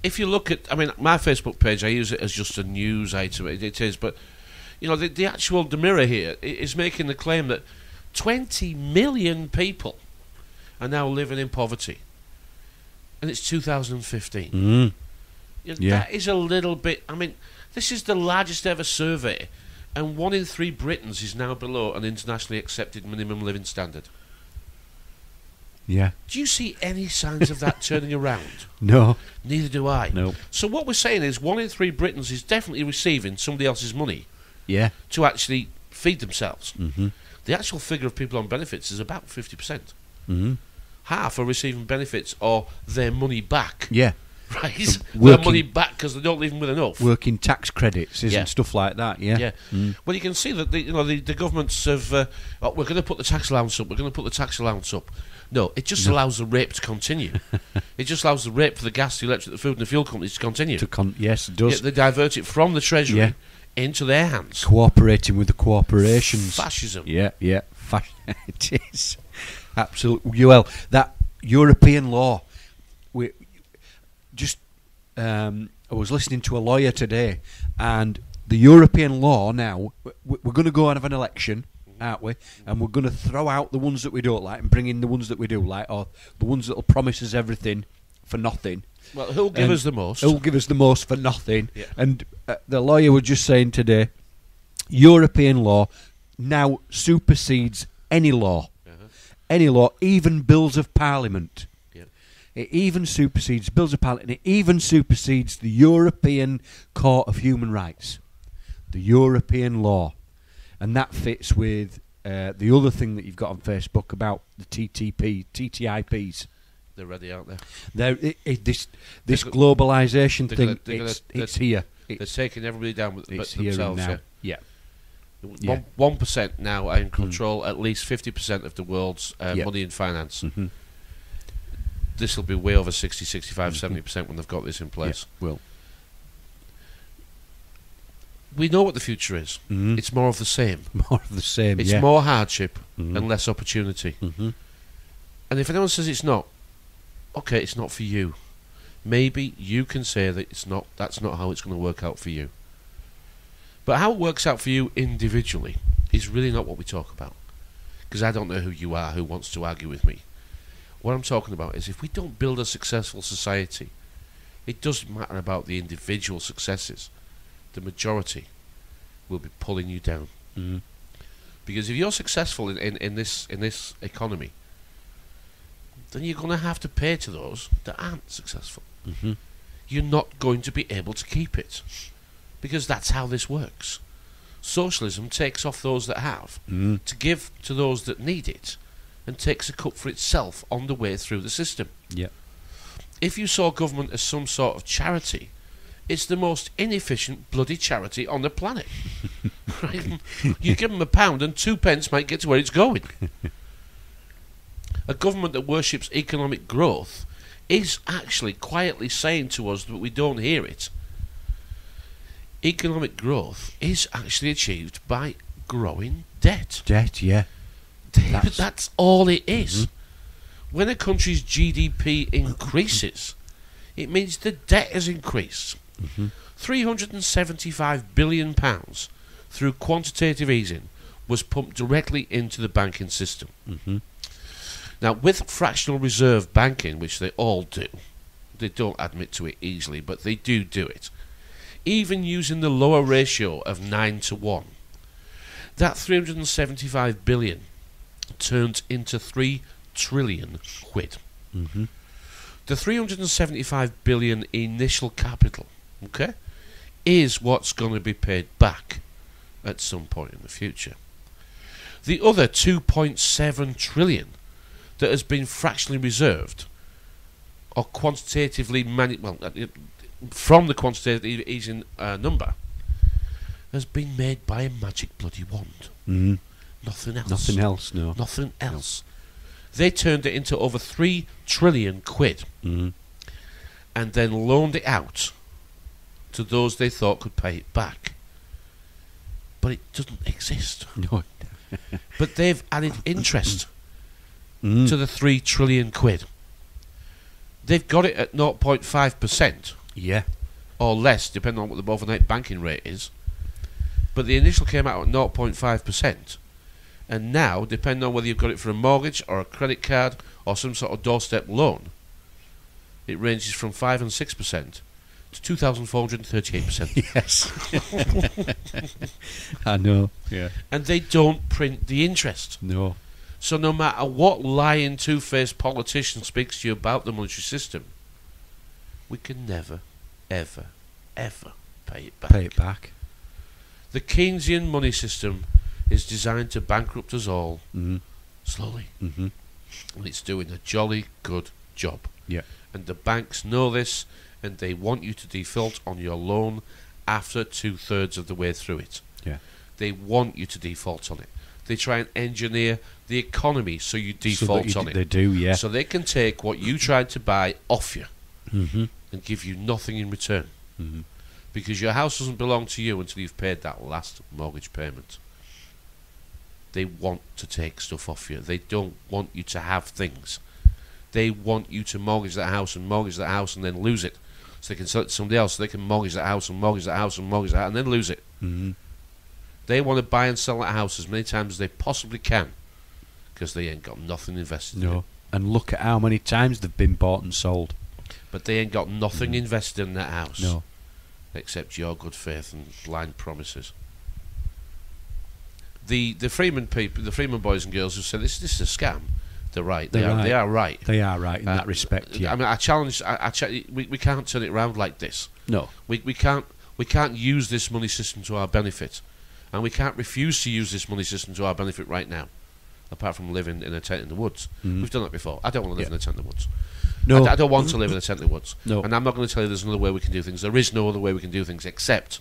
Speaker 2: if you look at, my Facebook page, I use it as just a news item. It is, but the Mirror here is making the claim that 20 million people are now living in poverty, and it's 2015. That is a little bit. This is the largest ever survey, and 1 in 3 Britons is now below an internationally accepted minimum living standard.
Speaker 3: Yeah.
Speaker 2: Do you see any signs of that turning around?
Speaker 3: No.
Speaker 2: Neither do I.
Speaker 3: No.
Speaker 2: So what we're saying is 1 in 3 Britons is definitely receiving somebody else's money.
Speaker 3: Yeah.
Speaker 2: To actually feed themselves. The actual figure of people on benefits is about 50%. Half are receiving benefits or their money back.
Speaker 3: Yeah.
Speaker 2: Right? Their money back because they don't leave them with enough.
Speaker 3: Working tax credits and stuff like that. Yeah.
Speaker 2: Well, you can see that the governments have. We're going to put the tax allowance up. We're going to put the tax allowance up. No, it just allows the rape to continue. It just allows the rape for the gas, the electric, the food, and the fuel companies to continue.
Speaker 3: Yes, it does.
Speaker 2: They divert it from the Treasury into their hands.
Speaker 3: Cooperating with the corporations.
Speaker 2: Fascism.
Speaker 3: Yeah. It is. Absolutely. Well, that European law. I was listening to a lawyer today, and the European law now, we're going to go and have an election, aren't we? And we're going to throw out the ones that we don't like and bring in the ones that we do like, or the ones that will promise us everything for nothing.
Speaker 2: Well, who'll give us the most?
Speaker 3: Who'll give us the most for nothing?
Speaker 2: Yeah.
Speaker 3: And the lawyer was just saying today, European law now supersedes any law. Any law, even bills of parliament.
Speaker 2: Yep.
Speaker 3: It even supersedes bills of parliament. It even supersedes the European Court of Human Rights. The European law. And that fits with the other thing that you've got on Facebook about the TTIPs.
Speaker 2: They're ready, aren't they?
Speaker 3: This globalisation thing, it's here.
Speaker 2: They're taking everybody down but
Speaker 3: It's
Speaker 2: themselves.
Speaker 3: here and now. Yeah.
Speaker 2: 1% now are in control at least 50% of the world's money and finance.
Speaker 3: Mm-hmm.
Speaker 2: This will be way over 60, 65, 70% when they've got this in place.
Speaker 3: Yeah, well,
Speaker 2: we know what the future is.
Speaker 3: Mm-hmm.
Speaker 2: It's more of the same.
Speaker 3: More of the same,
Speaker 2: It's more hardship
Speaker 3: Mm-hmm.
Speaker 2: and less opportunity.
Speaker 3: Mm-hmm.
Speaker 2: And if anyone says it's not, okay, it's not for you. Maybe you can say that that's not how it's going to work out for you. But how it works out for you individually is really not what we talk about. Because I don't know who you are, who wants to argue with me. What I'm talking about is if we don't build a successful society, it doesn't matter about the individual successes. The majority will be pulling you down.
Speaker 3: Mm-hmm.
Speaker 2: Because if you're successful in this economy, then you're going to have to pay to those that aren't successful.
Speaker 3: Mm-hmm.
Speaker 2: You're not going to be able to keep it. Because that's how this works. Socialism takes off those that have to give to those that need it, and takes a cut for itself on the way through the system.
Speaker 3: Yeah.
Speaker 2: If you saw government as some sort of charity, it's the most inefficient bloody charity on the planet. Right? You give them £1 and 2 pence might get to where it's going. A government that worships economic growth is actually quietly saying to us that we don't hear it. Economic growth is actually achieved by growing debt.
Speaker 3: Debt, yeah.
Speaker 2: That's all it is. Mm-hmm. When a country's GDP increases, it means the debt has increased.
Speaker 3: Mm-hmm.
Speaker 2: £375 billion through quantitative easing was pumped directly into the banking system.
Speaker 3: Mm-hmm.
Speaker 2: Now, with fractional reserve banking, which they all do, they don't admit to it easily, but they do it. Even using the lower ratio of 9-1, that 375 billion turned into 3 trillion quid.
Speaker 3: Mm-hmm.
Speaker 2: The 375 billion initial capital, okay, is what's going to be paid back at some point in the future. The other 2.7 trillion that has been fractionally reserved or quantitatively from the quantitative easing number has been made by a magic bloody wand.
Speaker 3: Mm-hmm.
Speaker 2: Nothing else.
Speaker 3: Nothing else, no.
Speaker 2: Nothing else. No. They turned it into over 3 trillion quid and then loaned it out to those they thought could pay it back. But it doesn't exist.
Speaker 3: No.
Speaker 2: But they've added interest to the 3 trillion quid. They've got it at 0.5%.
Speaker 3: Yeah.
Speaker 2: Or less, depending on what the overnight banking rate is. But the initial came out at 0.5%. And now, depending on whether you've got it for a mortgage or a credit card or some sort of doorstep loan, it ranges from 5 and 6% to 2,438%.
Speaker 3: Yes. I know. Yeah.
Speaker 2: And they don't print the interest.
Speaker 3: No.
Speaker 2: So no matter what lying, two-faced politician speaks to you about the monetary system, we can never, ever, ever pay it back.
Speaker 3: Pay it back.
Speaker 2: The Keynesian money system is designed to bankrupt us all slowly. Mm-hmm. And it's doing a jolly good job.
Speaker 3: Yeah.
Speaker 2: And the banks know this, and they want you to default on your loan after 2/3 of the way through it.
Speaker 3: Yeah.
Speaker 2: They want you to default on it. They try and engineer the economy so you default on it.
Speaker 3: They do, yeah.
Speaker 2: So they can take what you tried to buy off you
Speaker 3: Mm-hmm.
Speaker 2: and give you nothing in return.
Speaker 3: Mm-hmm.
Speaker 2: Because your house doesn't belong to you until you've paid that last mortgage payment. They want to take stuff off you. They don't want you to have things. They want you to mortgage that house and then lose it. So they can sell it to somebody else, so they can mortgage that house and mortgage that house and mortgage that and then lose it.
Speaker 3: Mm-hmm.
Speaker 2: They want to buy and sell that house as many times as they possibly can because they ain't got nothing invested in it.
Speaker 3: And look at how many times they've been bought and sold.
Speaker 2: But they ain't got nothing invested in that house.
Speaker 3: No.
Speaker 2: Except your good faith and blind promises. the Freeman people, the Freeman boys and girls who say this is a scam, they're right. They
Speaker 3: They're
Speaker 2: are right.
Speaker 3: They are right in that respect. Yeah.
Speaker 2: I mean, I challenge. We can't turn it around like this.
Speaker 3: No.
Speaker 2: We can't use this money system to our benefit, and we can't refuse to use this money system to our benefit right now. Apart from living in a tent in the woods, we've done that before. I don't want to live in a tent in the woods.
Speaker 3: No.
Speaker 2: I don't want to live in a tent in the woods.
Speaker 3: No.
Speaker 2: And I'm not going to tell you there's another way we can do things. There is no other way we can do things except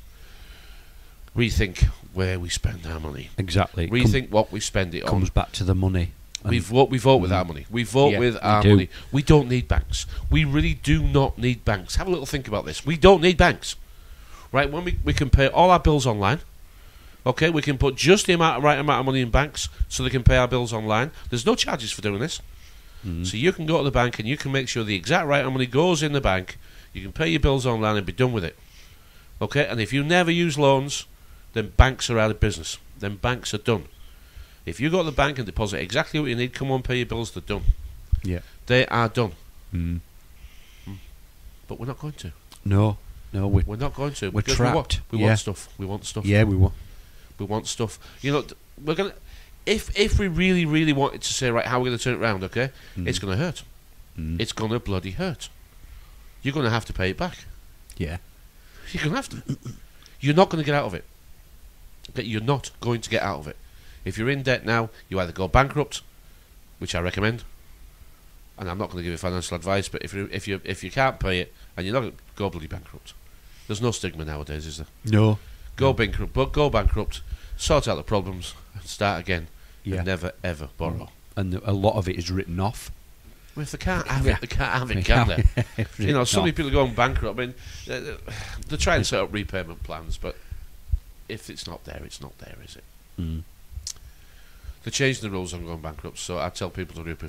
Speaker 2: rethink where we spend our money.
Speaker 3: Exactly.
Speaker 2: Rethink what we spend it on.
Speaker 3: Comes back to the money.
Speaker 2: We vote with our money. We vote with our money. We don't need banks. We really do not need banks. Have a little think about this. We don't need banks. Right? When we can pay all our bills online. Okay, we can put just the right amount of money in banks so they can pay our bills online. There's no charges for doing this. So you can go to the bank and you can make sure the exact right amount of money goes in the bank. You can pay your bills online and be done with it. Okay, and if you never use loans, then banks are out of business. Then banks are done. If you go to the bank and deposit exactly what you need, come on, pay your bills, they're done. Yeah. They are done. But we're not going to.
Speaker 3: No,
Speaker 2: we're not going to.
Speaker 3: We're trapped.
Speaker 2: We want stuff. We want stuff.
Speaker 3: Yeah, we want.
Speaker 2: We want stuff. You know, we're gonna. If we really, really wanted to say, right, how are we going to turn it around? Okay, it's going to hurt. It's going to bloody hurt. You're going to have to pay it back.
Speaker 3: Yeah.
Speaker 2: You're going to have to. You're not going to get out of it. Okay, you're not going to get out of it. If you're in debt now, you either go bankrupt, which I recommend, and I'm not going to give you financial advice, but if you can't pay it and you're not going to go bloody bankrupt, there's no stigma nowadays, is there?
Speaker 3: No.
Speaker 2: Go bankrupt, sort out the problems, and start again. And never ever borrow.
Speaker 3: And a lot of it is written off.
Speaker 2: Well, if they can't have it, they can't have it, can they? You know, so many people are going bankrupt. I mean, they try and set up repayment plans, but if it's not there, it's not there, is it? They're changing the rules on going bankrupt, so I tell people to hurry up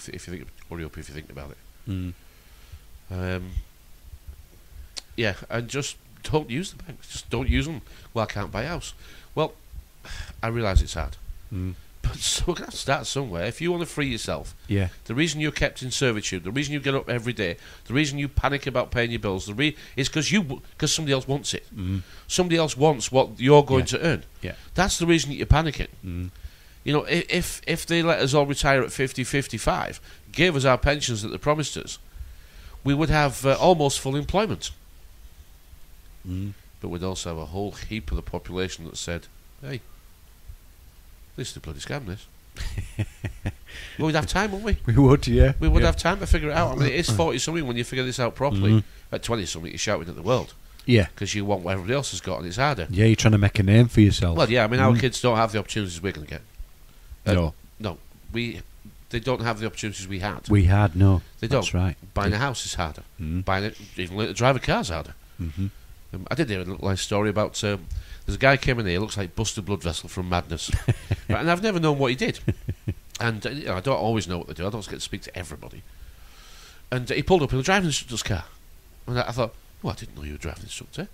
Speaker 2: if you think about it. Yeah, and just don't use the banks. Just don't use them. Well, I can't buy a house. Well, I realise it's hard. But so we're going to have to start somewhere. If you want to free yourself, the reason you're kept in servitude, the reason you get up every day, the reason you panic about paying your bills, is because somebody else wants it. Somebody else wants what you're going to earn. That's the reason that you're panicking. You know, if they let us all retire at 50, 55, gave us our pensions that they promised us, we would have almost full employment. But we'd also have a whole heap of the population that said, hey, this is a bloody scam, this. Well, we'd have time, wouldn't we?
Speaker 3: We would, yeah.
Speaker 2: We would have time to figure it out. I mean, it is 40-something when you figure this out properly. At 20-something, you're shouting at the world. Yeah. Because you want what everybody else has got, and it's harder.
Speaker 3: Yeah, you're trying to make a name for yourself.
Speaker 2: Well, yeah, I mean, our kids don't have the opportunities we're going to get.
Speaker 3: No.
Speaker 2: They don't have the opportunities we had.
Speaker 3: No.
Speaker 2: They don't.
Speaker 3: That's right.
Speaker 2: Buying a house is harder. Even learning to drive a car is harder. I did hear a little nice story about... there's a guy came in here, looks like busted blood vessel from madness. Right, and I've never known what he did. And I don't always know what they do. I don't get to speak to everybody. And he pulled up in a driving instructor's car. And I thought, I didn't know you were a driving instructor.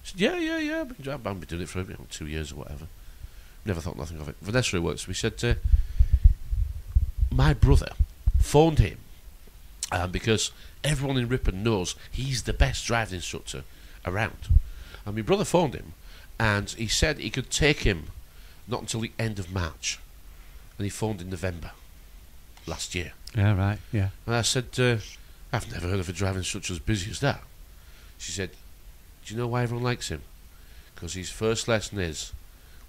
Speaker 2: He said, yeah. I've been doing it for 2 years or whatever. Never thought nothing of it. Vanessa, who works, we said, my brother phoned him because everyone in Ripon knows he's the best driving instructor around. And my brother phoned him, and he said he could take him not until the end of March. And he phoned in November last year.
Speaker 3: Yeah, right, yeah.
Speaker 2: And I said, I've never heard of a driving instructor as busy as that. She said, do you know why everyone likes him? Because his first lesson is,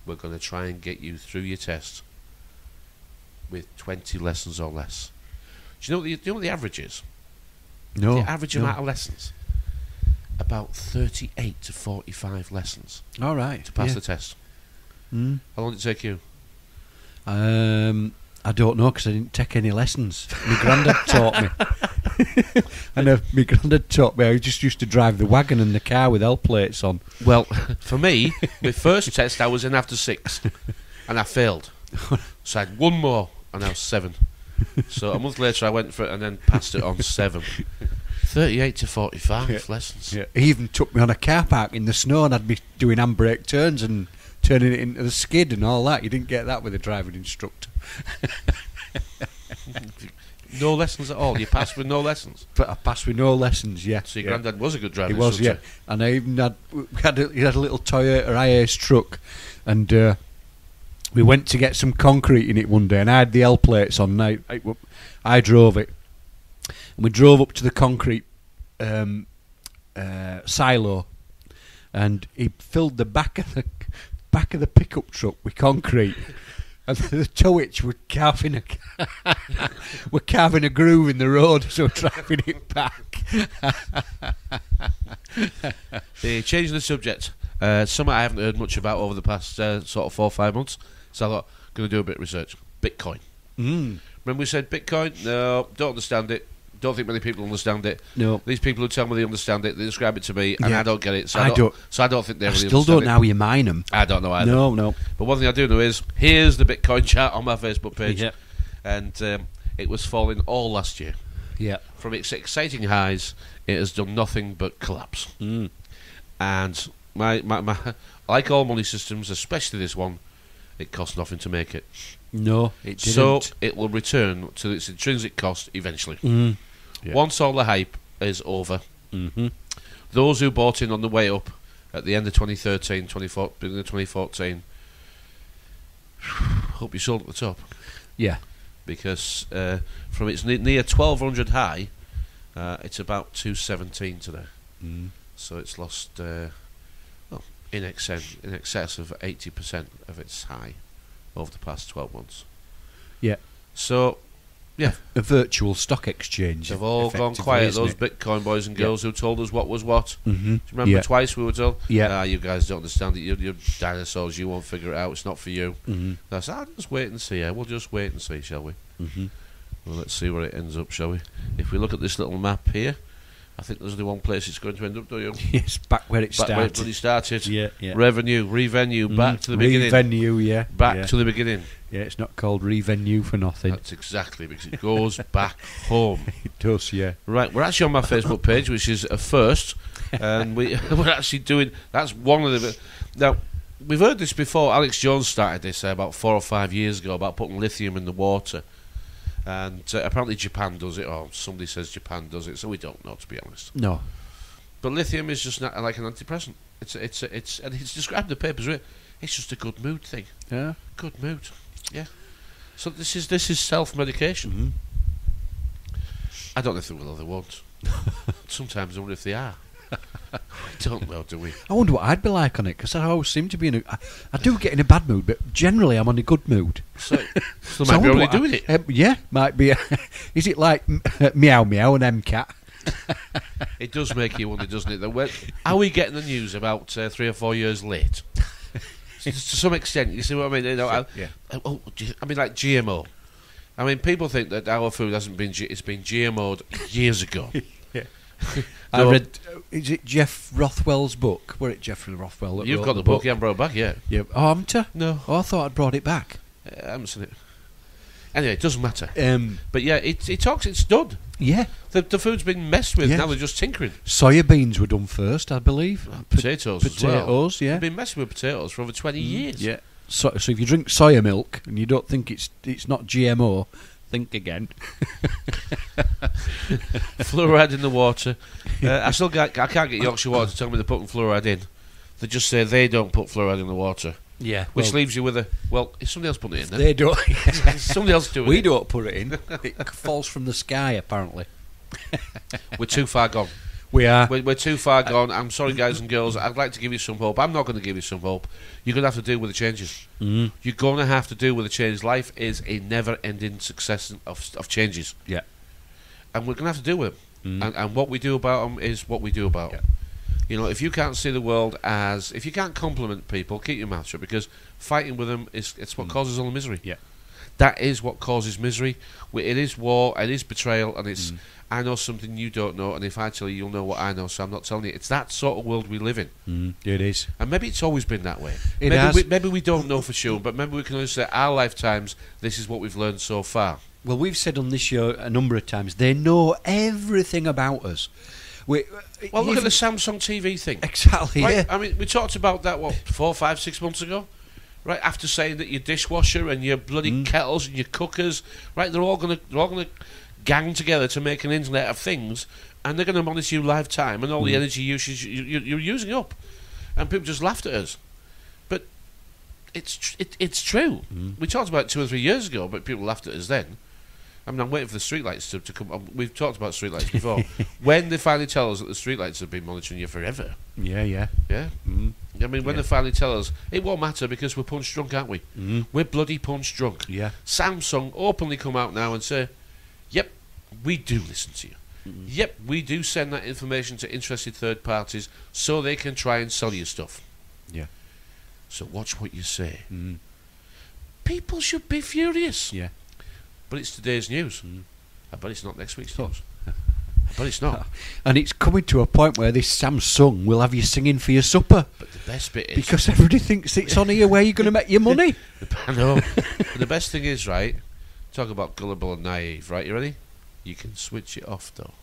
Speaker 2: we're going to try and get you through your test with 20 lessons or less. Do you know what the average is?
Speaker 3: No.
Speaker 2: The average amount of lessons? About 38 to 45 lessons.
Speaker 3: All right.
Speaker 2: To pass the test. How long did it take you?
Speaker 3: I don't know, because I didn't take any lessons. My granddad taught me. I know, my granddad taught me. I just used to drive the wagon and the car with L plates on.
Speaker 2: Well, for me, my first test I was in after 6, and I failed. So I had one more, and I was 7. So a month later I went for it and then passed it on 7. 38 to 45 lessons.
Speaker 3: Yeah. He even took me on a car park in the snow, and I'd be doing handbrake turns and turning it into the skid and all that. You didn't get that with a driving instructor.
Speaker 2: No lessons at all. You passed with no lessons.
Speaker 3: But I passed with no lessons. Yeah.
Speaker 2: So your granddad was a good driver.
Speaker 3: He was, yeah. And I even he had a little Toyota IAS truck, and we went to get some concrete in it one day, and I had the L plates on. And I drove it, and we drove up to the concrete silo, and he filled the back of the pickup truck with concrete. And the towage were carving a groove in the road, so driving it back.
Speaker 2: Changing the subject, something I haven't heard much about over the past sort of 4 or 5 months. So I thought, going to do a bit of research. Bitcoin. Remember we said Bitcoin? No, don't understand it. Don't think many people understand it.
Speaker 3: No.
Speaker 2: These people who tell me they understand it, they describe it to me, and I don't get it. So I don't think they really
Speaker 3: still
Speaker 2: understand
Speaker 3: don't know how you mine them.
Speaker 2: I don't know either.
Speaker 3: No.
Speaker 2: But one thing I do know is, here's the Bitcoin chart on my Facebook page.
Speaker 3: Yeah.
Speaker 2: And it was falling all last year.
Speaker 3: Yeah.
Speaker 2: From its exciting highs, it has done nothing but collapse. And my like all money systems, especially this one, it costs nothing to make it.
Speaker 3: No, it didn't.
Speaker 2: So it will return to its intrinsic cost eventually.
Speaker 3: Yeah.
Speaker 2: Once all the hype is over, those who bought in on the way up at the end of 2013, beginning of 2014, hope you sold at the top.
Speaker 3: Yeah.
Speaker 2: Because from its near 1200 high, it's about 217 today. So it's lost in excess of 80% of its high over the past 12 months.
Speaker 3: Yeah.
Speaker 2: So, yeah.
Speaker 3: A virtual stock exchange.
Speaker 2: They've all gone quiet, those Bitcoin boys and girls who told us what was what. Do you remember twice we were told? You guys don't understand it. You're dinosaurs. You won't figure it out. It's not for you. I said, I'll just wait and see. We'll just wait and see, shall we? Well, let's see where it ends up, shall we? If we look at this little map here, I think there's only one place it's going to end up, do you?
Speaker 3: Yes, back where it started.
Speaker 2: Back where it bloody started.
Speaker 3: Yeah.
Speaker 2: Revenue, back to the beginning.
Speaker 3: Revenue, yeah.
Speaker 2: Back to the beginning.
Speaker 3: Yeah, it's not called revenue for nothing.
Speaker 2: That's exactly, because it goes back home.
Speaker 3: It does, yeah.
Speaker 2: Right, we're actually on my Facebook page, which is a first, and we're actually doing, that's one of the, now, we've heard this before. Alex Jones started this about 4 or 5 years ago about putting lithium in the water. And apparently Japan does it, or somebody says Japan does it, so we don't know, to be honest.
Speaker 3: No.
Speaker 2: But lithium is just not like an antidepressant. It's and it's described in the papers. It's just a good mood thing.
Speaker 3: Yeah.
Speaker 2: Good mood. Yeah. So this is self-medication. I don't know if they will or they won't. Sometimes I wonder if they are. I don't know, do we?
Speaker 3: I wonder what I'd be like on it, because I always seem to be I do get in a bad mood, but generally I'm on a good mood.
Speaker 2: So might be only doing it.
Speaker 3: Yeah, might be. Is it like Meow Meow and MCAT?
Speaker 2: It does make you wonder, doesn't it? Are we getting the news about 3 or 4 years late? To some extent, you see what I mean? You know, I mean, like GMO. I mean, people think that our food hasn't been. It's been GMO'd years ago.
Speaker 3: Yeah. I read. Is it Jeff Rothwell's book? Were it Jeffrey Rothwell that
Speaker 2: You've
Speaker 3: wrote
Speaker 2: got the book. You haven't brought it back yet.
Speaker 3: Yeah. Oh, haven't I?
Speaker 2: No.
Speaker 3: Oh, I thought I'd brought it back.
Speaker 2: I haven't seen it. Anyway, it doesn't matter.
Speaker 3: But
Speaker 2: yeah, it talks. It's done.
Speaker 3: Yeah.
Speaker 2: The food's been messed with.
Speaker 3: Yeah.
Speaker 2: Now they're just tinkering.
Speaker 3: Soya beans were done first, I believe.
Speaker 2: Potatoes as well.
Speaker 3: Potatoes, yeah.
Speaker 2: They've been messing with potatoes for over 20 years.
Speaker 3: Yeah. So if you drink soya milk and you don't think it's not GMO, think again.
Speaker 2: Fluoride in the water. I can't get Yorkshire Water to tell me they're putting fluoride in. They just say they don't put fluoride in the water.
Speaker 3: Yeah.
Speaker 2: Which leaves you with is somebody else putting it in then?
Speaker 3: They don't.
Speaker 2: Somebody else doing it.
Speaker 3: We don't put it in. It falls from the sky, apparently.
Speaker 2: We're too far gone.
Speaker 3: We are.
Speaker 2: We're too far gone. I'm sorry, guys and girls. I'd like to give you some hope. I'm not going to give you some hope. You're going to have to deal with the changes. You're going to have to deal with the changes. Life is a never-ending succession of changes.
Speaker 3: Yeah.
Speaker 2: And we're going to have to deal with them. And what we do about them is what we do about them. You know, if you can't see the world if you can't compliment people, keep your mouth shut, because fighting with them it's what causes all the misery.
Speaker 3: Yeah.
Speaker 2: That is what causes misery. It is war, it is betrayal, and it's I know something you don't know, and if I tell you, you'll know what I know, so I'm not telling you. It's that sort of world we live in.
Speaker 3: It is.
Speaker 2: And maybe it's always been that way.
Speaker 3: Maybe
Speaker 2: we don't know for sure, but maybe we can only say our lifetimes, this is what we've learned so far.
Speaker 3: Well, we've said on this show a number of times, they know everything about us. Look at the Samsung TV thing. Exactly,
Speaker 2: right?
Speaker 3: yeah.
Speaker 2: I mean, we talked about that, 4, 5, 6 months ago? Right, after saying that your dishwasher and your bloody kettles and your cookers, right, they're all gonna gang together to make an Internet of Things, and they're going to monitor you lifetime and all the energy usage you're using up. And people just laughed at us. But it's true. We talked about it 2 or 3 years ago, but people laughed at us then. I mean, I'm waiting for the streetlights to come. We've talked about streetlights before. When they finally tell us that the streetlights have been monitoring you forever.
Speaker 3: Yeah.
Speaker 2: I mean, when they finally tell us, it won't matter because we're punch drunk, aren't we? We're bloody punch drunk.
Speaker 3: Yeah.
Speaker 2: Samsung openly come out now and say, yep, we do listen to you. Yep, we do send that information to interested third parties so they can try and sell you stuff.
Speaker 3: Yeah.
Speaker 2: So watch what you say. People should be furious.
Speaker 3: Yeah.
Speaker 2: But it's today's news. I bet it's not next week's news. I bet it's not.
Speaker 3: And it's coming to a point where this Samsung will have you singing for your supper.
Speaker 2: But the best bit is...
Speaker 3: Because everybody thinks it's on here where you're going to make your money.
Speaker 2: I know. But the best thing is, right, talk about gullible and naive, right? You ready? You can switch it off, though.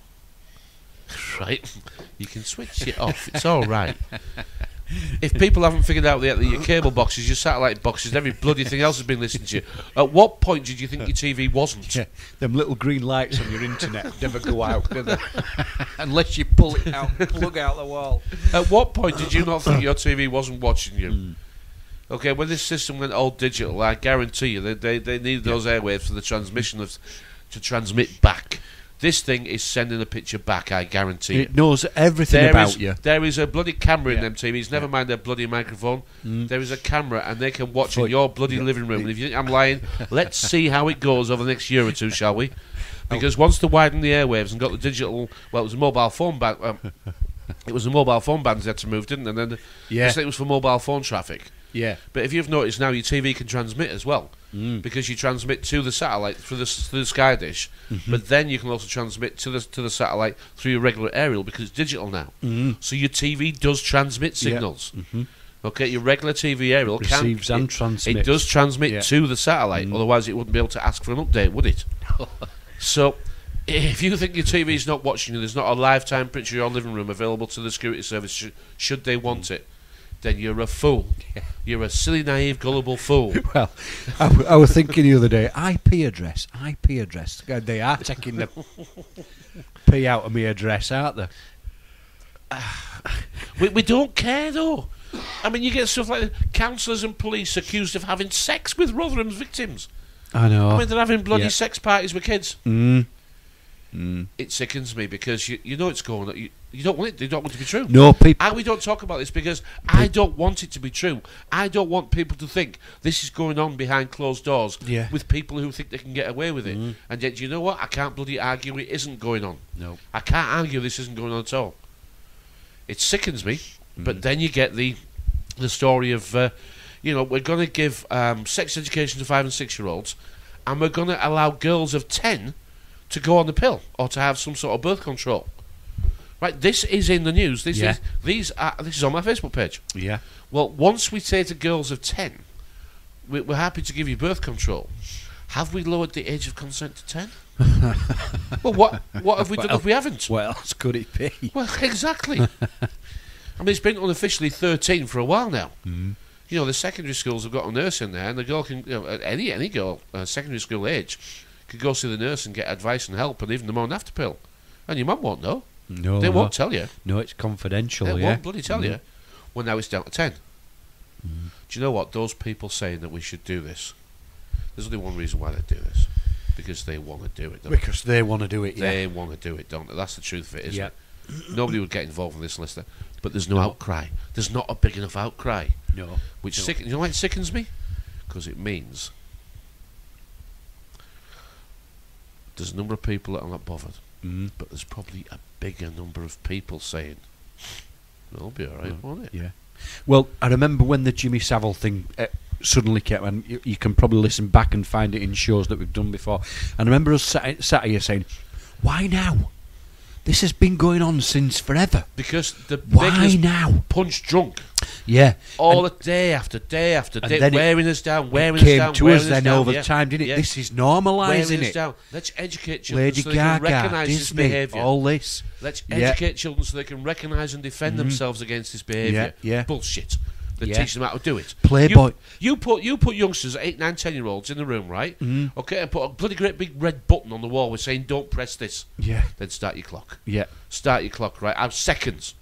Speaker 2: Right? You can switch it off. It's all right. If people haven't figured out yet that your cable boxes, your satellite boxes, every bloody thing else has been listening to you, at what point did you think your TV wasn't?
Speaker 3: Yeah, them little green lights on your internet never go out, do they? Unless you pull it out, plug out the wall.
Speaker 2: At what point did you not think your TV wasn't watching you? Okay, when this system went all digital, I guarantee you they needed those airwaves for the transmission to transmit back. This thing is sending a picture back, I guarantee you.
Speaker 3: It knows everything about you.
Speaker 2: There is a bloody camera in them TVs, never mind their bloody microphone. There is a camera and they can watch in your bloody living room. And if you think I'm lying, let's see how it goes over the next year or two, shall we? Because once they widened the airwaves and got the digital... Well, it was a mobile phone band... it was the mobile phone bands they had to move, didn't they? And then it was for mobile phone traffic.
Speaker 3: Yeah.
Speaker 2: But if you've noticed now, your TV can transmit as well. Because you transmit to the satellite through the Sky Dish, but then you can also transmit to the satellite through your regular aerial because it's digital now. So your TV does transmit signals. Okay, your regular TV aerial
Speaker 3: receives and transmits.
Speaker 2: It does transmit to the satellite. Otherwise, it wouldn't be able to ask for an update, would it? So, if you think your TV's not watching you, there's not a lifetime picture of your living room available to the security service should they want it, then you're a fool. You're a silly, naive, gullible fool.
Speaker 3: Well, I was thinking the other day, IP address. God, they are taking the P out of my address, aren't they?
Speaker 2: We don't care, though. I mean, you get stuff like counsellors and police accused of having sex with Rotherham's victims.
Speaker 3: I know.
Speaker 2: I mean, they're having bloody sex parties with kids. It sickens me because you know it's going on. You don't want it. You don't want it to be true.
Speaker 3: No, people.
Speaker 2: We don't talk about this because I don't want it to be true. I don't want people to think this is going on behind closed doors with people who think they can get away with it. And yet, you know what? I can't bloody argue it isn't going on.
Speaker 3: No,
Speaker 2: I can't argue this isn't going on at all. It sickens me. But then you get the story of we're going to give sex education to 5 and 6 year olds, and we're going to allow girls of 10 to go on the pill or to have some sort of birth control. Right, this is in the news. This is on my Facebook page. Yeah. Well, once we say to girls of 10, we're happy to give you birth control, have we lowered the age of consent to 10? Well, what have we done if we haven't?
Speaker 3: What else could it be?
Speaker 2: Well, exactly. I mean, it's been unofficially 13 for a while now. You know, the secondary schools have got a nurse in there, and the girl can, any girl, secondary school age, could go see the nurse and get advice and help, and even the morning after pill. And your mum won't know.
Speaker 3: No,
Speaker 2: they won't tell you.
Speaker 3: No, it's confidential.
Speaker 2: They won't bloody tell you. Well, now it's down to 10. Do you know what? Those people saying that we should do this, there's only one reason why they do this. Because they want to do it, don't they?
Speaker 3: Because they want to do it,
Speaker 2: They want to do it, don't they? That's the truth of it, isn't it? Nobody would get involved in this list, but there's no outcry. There's not a big enough outcry.
Speaker 3: No.
Speaker 2: You know why it sickens me? Because it means there's a number of people that are not bothered, but there's probably a bigger number of people saying, it'll be alright, won't it?
Speaker 3: Yeah. Well, I remember when the Jimmy Savile thing suddenly came, and you can probably listen back and find it in shows that we've done before, and I remember us sat here saying, why now? This has been going on since forever.
Speaker 2: Because the
Speaker 3: why now?
Speaker 2: Punch drunk.
Speaker 3: Yeah.
Speaker 2: All the day after day after day, wearing us down,
Speaker 3: wearing us down. Came to us then over time, didn't it? This is normalising it.
Speaker 2: Down. Let's educate children
Speaker 3: Lady
Speaker 2: so they
Speaker 3: Gaga,
Speaker 2: can recognise this behaviour.
Speaker 3: All this.
Speaker 2: Let's educate children so they can recognise and defend themselves against this behaviour.
Speaker 3: Yeah.
Speaker 2: Bullshit. They teach them how to do it.
Speaker 3: Playboy.
Speaker 2: You put youngsters, 8, 9, 10-year-olds in the room, right? Okay, and put a bloody great big red button on the wall with saying, don't press this.
Speaker 3: Yeah.
Speaker 2: Then start your clock.
Speaker 3: Yeah.
Speaker 2: Start your clock, right? Out seconds.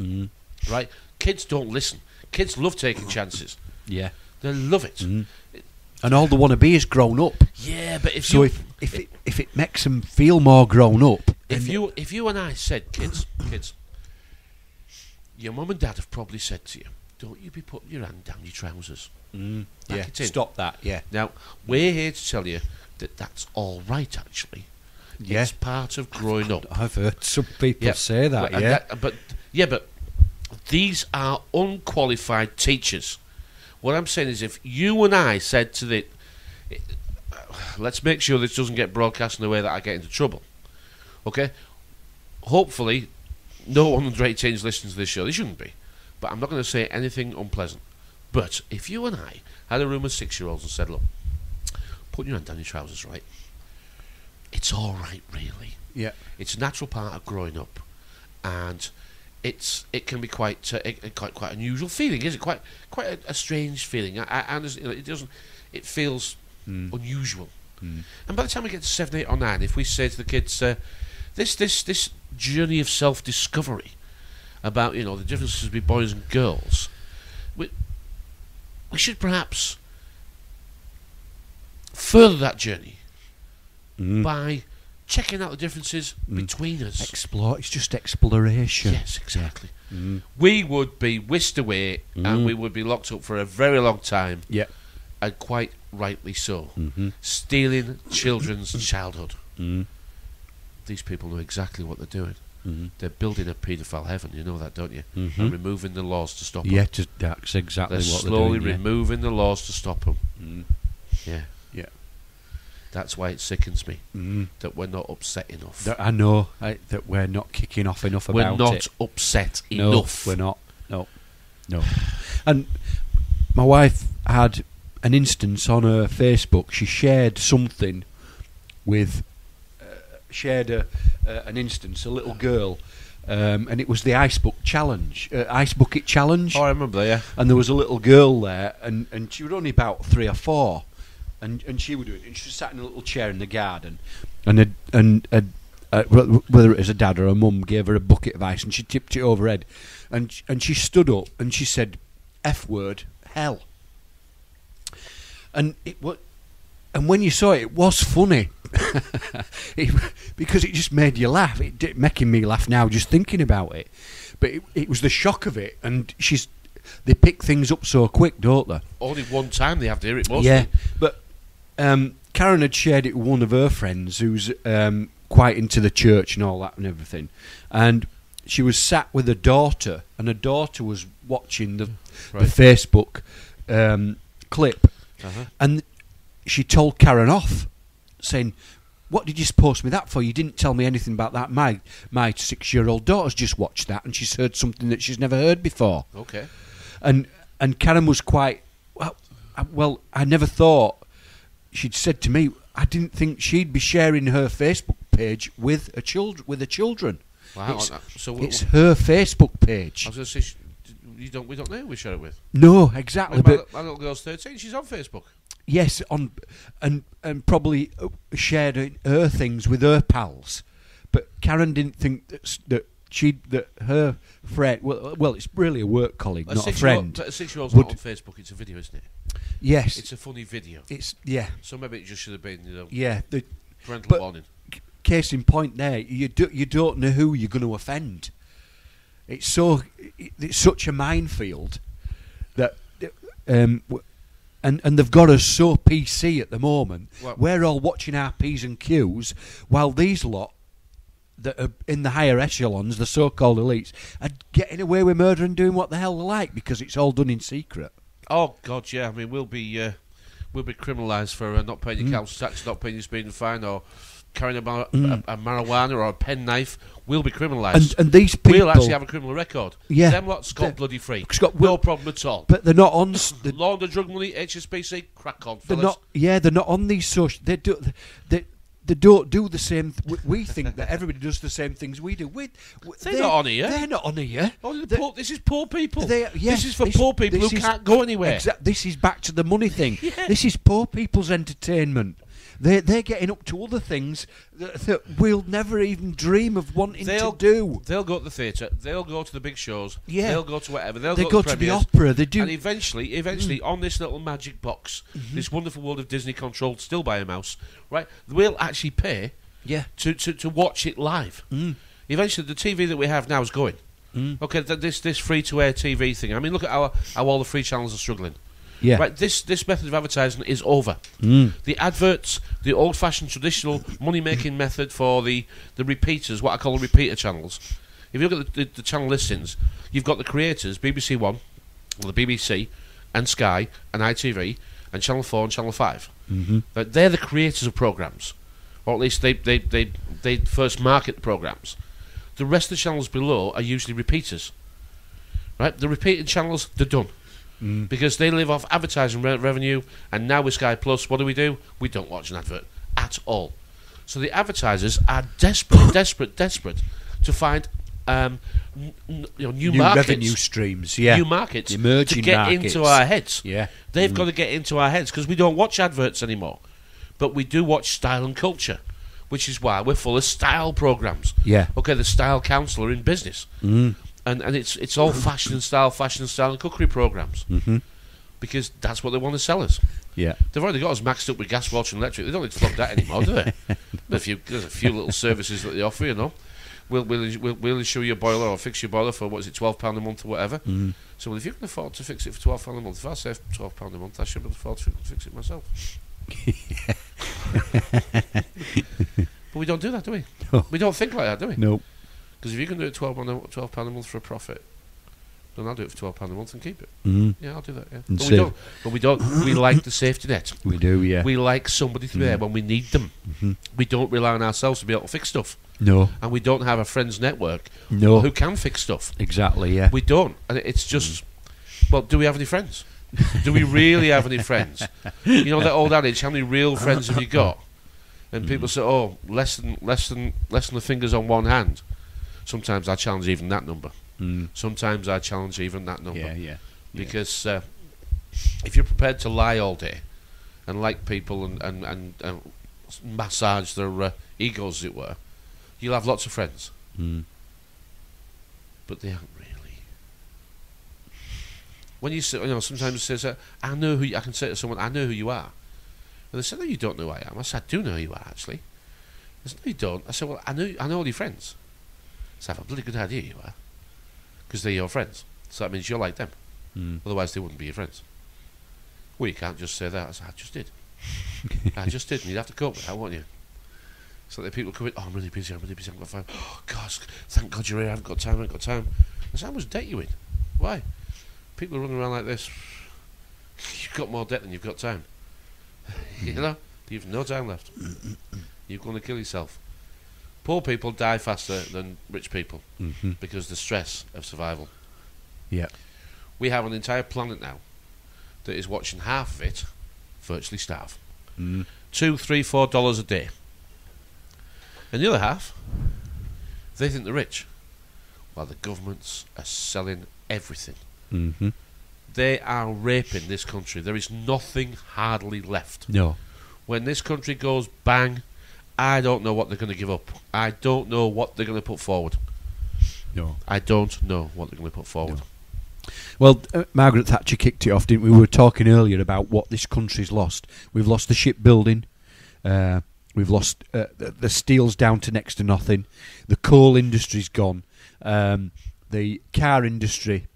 Speaker 2: Right? Kids don't listen. Kids love taking chances.
Speaker 3: Yeah.
Speaker 2: They love it.
Speaker 3: And all they want to be is grown up.
Speaker 2: Yeah, but
Speaker 3: if it makes them feel more grown up.
Speaker 2: If you and I said, kids, your mum and dad have probably said to you, don't you be putting your hand down your trousers.
Speaker 3: Yeah, stop that, yeah.
Speaker 2: Now, we're here to tell you that that's all right, actually.
Speaker 3: Yeah.
Speaker 2: It's part of growing up.
Speaker 3: I've heard some people say that,
Speaker 2: but these are unqualified teachers. What I'm saying is, if you and I said to let's make sure this doesn't get broadcast in a way that I get into trouble. Okay? Hopefully, no one under 18 is listening to this show. They shouldn't be. But I'm not going to say anything unpleasant. But if you and I had a room of 6-year-olds and said, look, put your hand down your trousers, right? It's all right, really.
Speaker 3: Yeah.
Speaker 2: It's a natural part of growing up. And it can be quite unusual feeling, is it? Quite a strange feeling. It feels unusual. And by the time we get to 7, 8 or 9, if we say to the kids, this journey of self-discovery about the differences between boys and girls, we should perhaps further that journey by checking out the differences between us.
Speaker 3: Explore. It's just exploration.
Speaker 2: Yes, exactly. We would be whisked away and we would be locked up for a very long time.
Speaker 3: Yeah.
Speaker 2: And quite rightly so. Stealing children's childhood. These people know exactly what they're doing. They're building a paedophile heaven, you know that, don't you? And removing the laws to stop them.
Speaker 3: Yeah, that's exactly
Speaker 2: they're
Speaker 3: what
Speaker 2: slowly
Speaker 3: they're doing.
Speaker 2: removing the laws to stop them. Yeah. That's why it sickens me that we're not upset enough.
Speaker 3: I know that we're not kicking off enough about it.
Speaker 2: We're not upset enough.
Speaker 3: We're not. No. And my wife had an instance on her Facebook. She shared something with... an instance, a little girl, and it was the ice bucket challenge. Oh,
Speaker 2: I remember that, yeah.
Speaker 3: And there was a little girl there, and she was only about 3 or 4, and she would do it. And she sat in a little chair in the garden, and whether it was a dad or a mum gave her a bucket of ice, and she tipped it over her head, and she stood up and she said, "F word, hell." And when you saw it, it was funny. Because it just made you laugh. It's making me laugh now just thinking about it. But it was the shock of it, and they pick things up so quick, don't they?
Speaker 2: Only one time they have to hear it, mostly.
Speaker 3: Yeah, but Karen had shared it with one of her friends who's quite into the church and all that and everything, and she was sat with her daughter, and her daughter was watching the Facebook clip, and she told Karen off, saying, "What did you post me that for? You didn't tell me anything about that. My 6-year-old daughter's just watched that, and she's heard something that she's never heard before."
Speaker 2: Okay.
Speaker 3: And Karen was quite well. I never thought, she'd said to me, I didn't think she'd be sharing her Facebook page with her children.
Speaker 2: Wow.
Speaker 3: It's her Facebook page.
Speaker 2: I was going to say, we don't know who we share it with.
Speaker 3: No, exactly. But
Speaker 2: my little girl's 13. She's on Facebook.
Speaker 3: Yes, and probably shared her things with her pals, but Karen didn't think that her friend. Well, it's really a work colleague, not a friend.
Speaker 2: A 6-year-old's not on Facebook. It's a video, isn't it?
Speaker 3: Yes,
Speaker 2: it's a funny video.
Speaker 3: So
Speaker 2: maybe it just should have been,
Speaker 3: But
Speaker 2: parental warning.
Speaker 3: Case in point, there you don't know who you're going to offend. It's such a minefield that. And they've got us so PC at the moment. We're all watching our P's and Q's, while these lot that are in the higher echelons, the so-called elites, are getting away with murder and doing what the hell they like because it's all done in secret.
Speaker 2: Oh God, yeah. I mean, we'll be criminalised for not paying your council tax, not paying your speeding fine, or carrying a marijuana or a penknife. We'll be criminalised.
Speaker 3: And these people...
Speaker 2: We'll actually have a criminal record.
Speaker 3: Yeah.
Speaker 2: Them lot's got bloody free. No problem at all.
Speaker 3: But they're not on...
Speaker 2: Launder, drug money, HSBC, crack on, fellas.
Speaker 3: They're not on these social... They don't do the same... We think that everybody does the same things we do.
Speaker 2: They're not on here.
Speaker 3: They're not on here.
Speaker 2: This is poor people.
Speaker 3: This
Speaker 2: is for poor people who can't go anywhere.
Speaker 3: This is back to the money thing.
Speaker 2: Yeah.
Speaker 3: This is poor people's entertainment. they're getting up to other things that we'll never even dream of wanting to do.
Speaker 2: They'll go to the theatre. They'll go to the big shows.
Speaker 3: Yeah.
Speaker 2: They'll go to whatever.
Speaker 3: They go to the opera. They do.
Speaker 2: And eventually, on this little magic box, this wonderful world of Disney controlled still by a mouse, right? We'll actually pay to watch it live. Eventually, the TV that we have now is going. Okay, this free-to-air TV thing. I mean, look at how all the free channels are struggling.
Speaker 3: Yeah.
Speaker 2: Right, this method of advertising is over. The adverts, the old-fashioned traditional money-making method for the repeaters, what I call the repeater channels. If you look at the channel listings, you've got the creators, BBC One, or the BBC, and Sky, and ITV, and Channel 4 and Channel 5. They're the creators of programmes, or at least they first market the programmes. The rest of the channels below are usually repeaters. Right, the repeated channels, they're done. Because they live off advertising revenue, and now with Sky Plus, what do? We don't watch an advert at all. So the advertisers are desperate to find new markets,
Speaker 3: revenue streams,
Speaker 2: new markets
Speaker 3: emerging
Speaker 2: to get
Speaker 3: markets
Speaker 2: into our heads.
Speaker 3: Yeah,
Speaker 2: they've got to get into our heads because we don't watch adverts anymore, but we do watch style and culture, which is why we're full of style programs.
Speaker 3: Yeah,
Speaker 2: okay, the Style Counsellor in business. And it's all fashion and style and cookery programs because that's what they want to sell us.
Speaker 3: Yeah,
Speaker 2: they've already got us maxed up with gas, water, and electric. They don't need to plug that anymore, do they? There's a few little services that they offer. You know, we'll insure your boiler or fix your boiler for £12 a month or whatever. So if you can afford to fix it for £12 a month, if I save £12 a month, I should be able to afford to fix it myself. But we don't do that, do we?
Speaker 3: No.
Speaker 2: We don't think like that, do we?
Speaker 3: No.
Speaker 2: Because if you can do it £12 a month for a profit, then I'll do it for £12 a month and keep it. Yeah, I'll do that. Yeah. But we don't. We like the safety net.
Speaker 3: We do. Yeah.
Speaker 2: We like somebody to be there when we need them. We don't rely on ourselves to be able to fix stuff.
Speaker 3: No.
Speaker 2: And we don't have a friends network.
Speaker 3: No.
Speaker 2: Who can fix stuff?
Speaker 3: Exactly. Yeah.
Speaker 2: We don't. And it's just. Well, do we have any friends? Do we really have any friends? You know that old adage: how many real friends have you got? And people say, "Oh, less than the fingers on one hand." Sometimes I challenge even that number. Sometimes I challenge even that number.
Speaker 3: Yeah.
Speaker 2: Because if you're prepared to lie all day and like people and massage their egos, as it were, you'll have lots of friends. But they aren't really. When you say, sometimes it says, I know who I can say to someone, I know who you are. And they say, no, you don't know who I am. I said, I do know who you are, actually. They said, no, you don't. I said, well, I know all your friends. So I have a bloody good idea you are, because they're your friends. So that means you're like them. Otherwise, they wouldn't be your friends. Well, you can't just say that. I said, I just did. I just did, and you'd have to cope with that, won't you? So that people come in, I'm really busy, I haven't got time. Oh, gosh, thank God you're here, I haven't got time. I said, how much debt you in? Why? People are running around like this. You've got more debt than you've got time. You know? You've no time left. You're going to kill yourself. Poor people die faster than rich people because of the stress of survival.
Speaker 3: Yeah.
Speaker 2: We have an entire planet now that is watching half of it virtually starve. $2, $3, $4 a day. And the other half, they think they're rich, while the governments are selling everything. They are raping this country. There is nothing hardly left.
Speaker 3: No.
Speaker 2: When this country goes bang, I don't know what they're going to give up. I don't know what they're going to put forward.
Speaker 3: No.
Speaker 2: I don't know what they're going to put forward.
Speaker 3: No. Well, Margaret Thatcher kicked it off, didn't we? We were talking earlier about what this country's lost. We've lost the shipbuilding. We've lost the steel's down to next to nothing. The coal industry's gone. The car industry,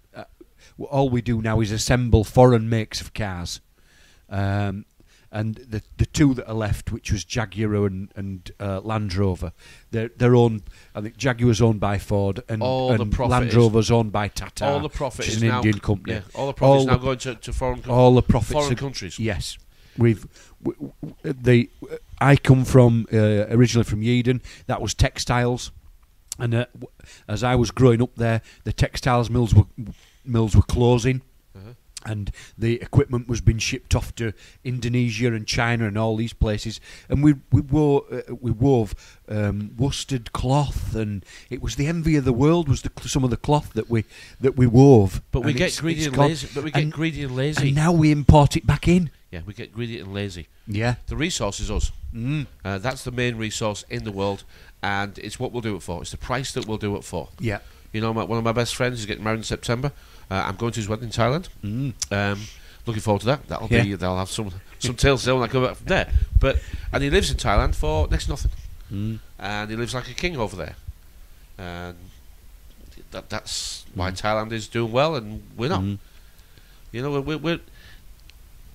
Speaker 3: all we do now is assemble foreign makes of cars. And the two that are left, which was Jaguar and Land Rover, they're owned. I think Jaguar's owned by Ford, and Land Rover's owned by Tata.
Speaker 2: All the profit
Speaker 3: which
Speaker 2: is
Speaker 3: an
Speaker 2: now,
Speaker 3: Indian company.
Speaker 2: Yeah, all the profit is now going to foreign countries.
Speaker 3: All the profits
Speaker 2: foreign countries.
Speaker 3: Yes, I come from originally from Yeadon. That was textiles, and as I was growing up there, the textiles mills were closing. And the equipment was being shipped off to Indonesia and China and all these places, and we wove worsted cloth, and it was the envy of the world. Was some of the cloth that we wove.
Speaker 2: But we get greedy and lazy.
Speaker 3: And now we import it back in.
Speaker 2: Yeah, we get greedy and lazy.
Speaker 3: Yeah.
Speaker 2: The resource is us. That's the main resource in the world, and it's what we'll do it for. It's the price that we'll do it for.
Speaker 3: Yeah.
Speaker 2: You know, one of my best friends is getting married in September. I'm going to his wedding in Thailand. Looking forward to that. They'll have some tales to tell when I come back from there. And he lives in Thailand for next to nothing, and he lives like a king over there. And that's why Thailand is doing well, and we're not. You know, we're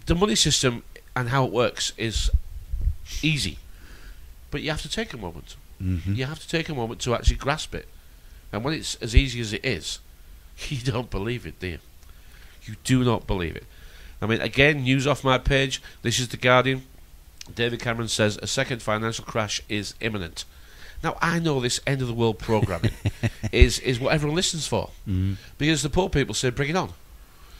Speaker 2: the money system and how it works is easy, but you have to take a moment. You have to take a moment to actually grasp it. And when it's as easy as it is, you don't believe it, do you? You do not believe it. I mean, again, news off my page. This is The Guardian. David Cameron says a second financial crash is imminent. Now, I know this end-of-the-world programming is what everyone listens for. Because the poor people say, bring it on.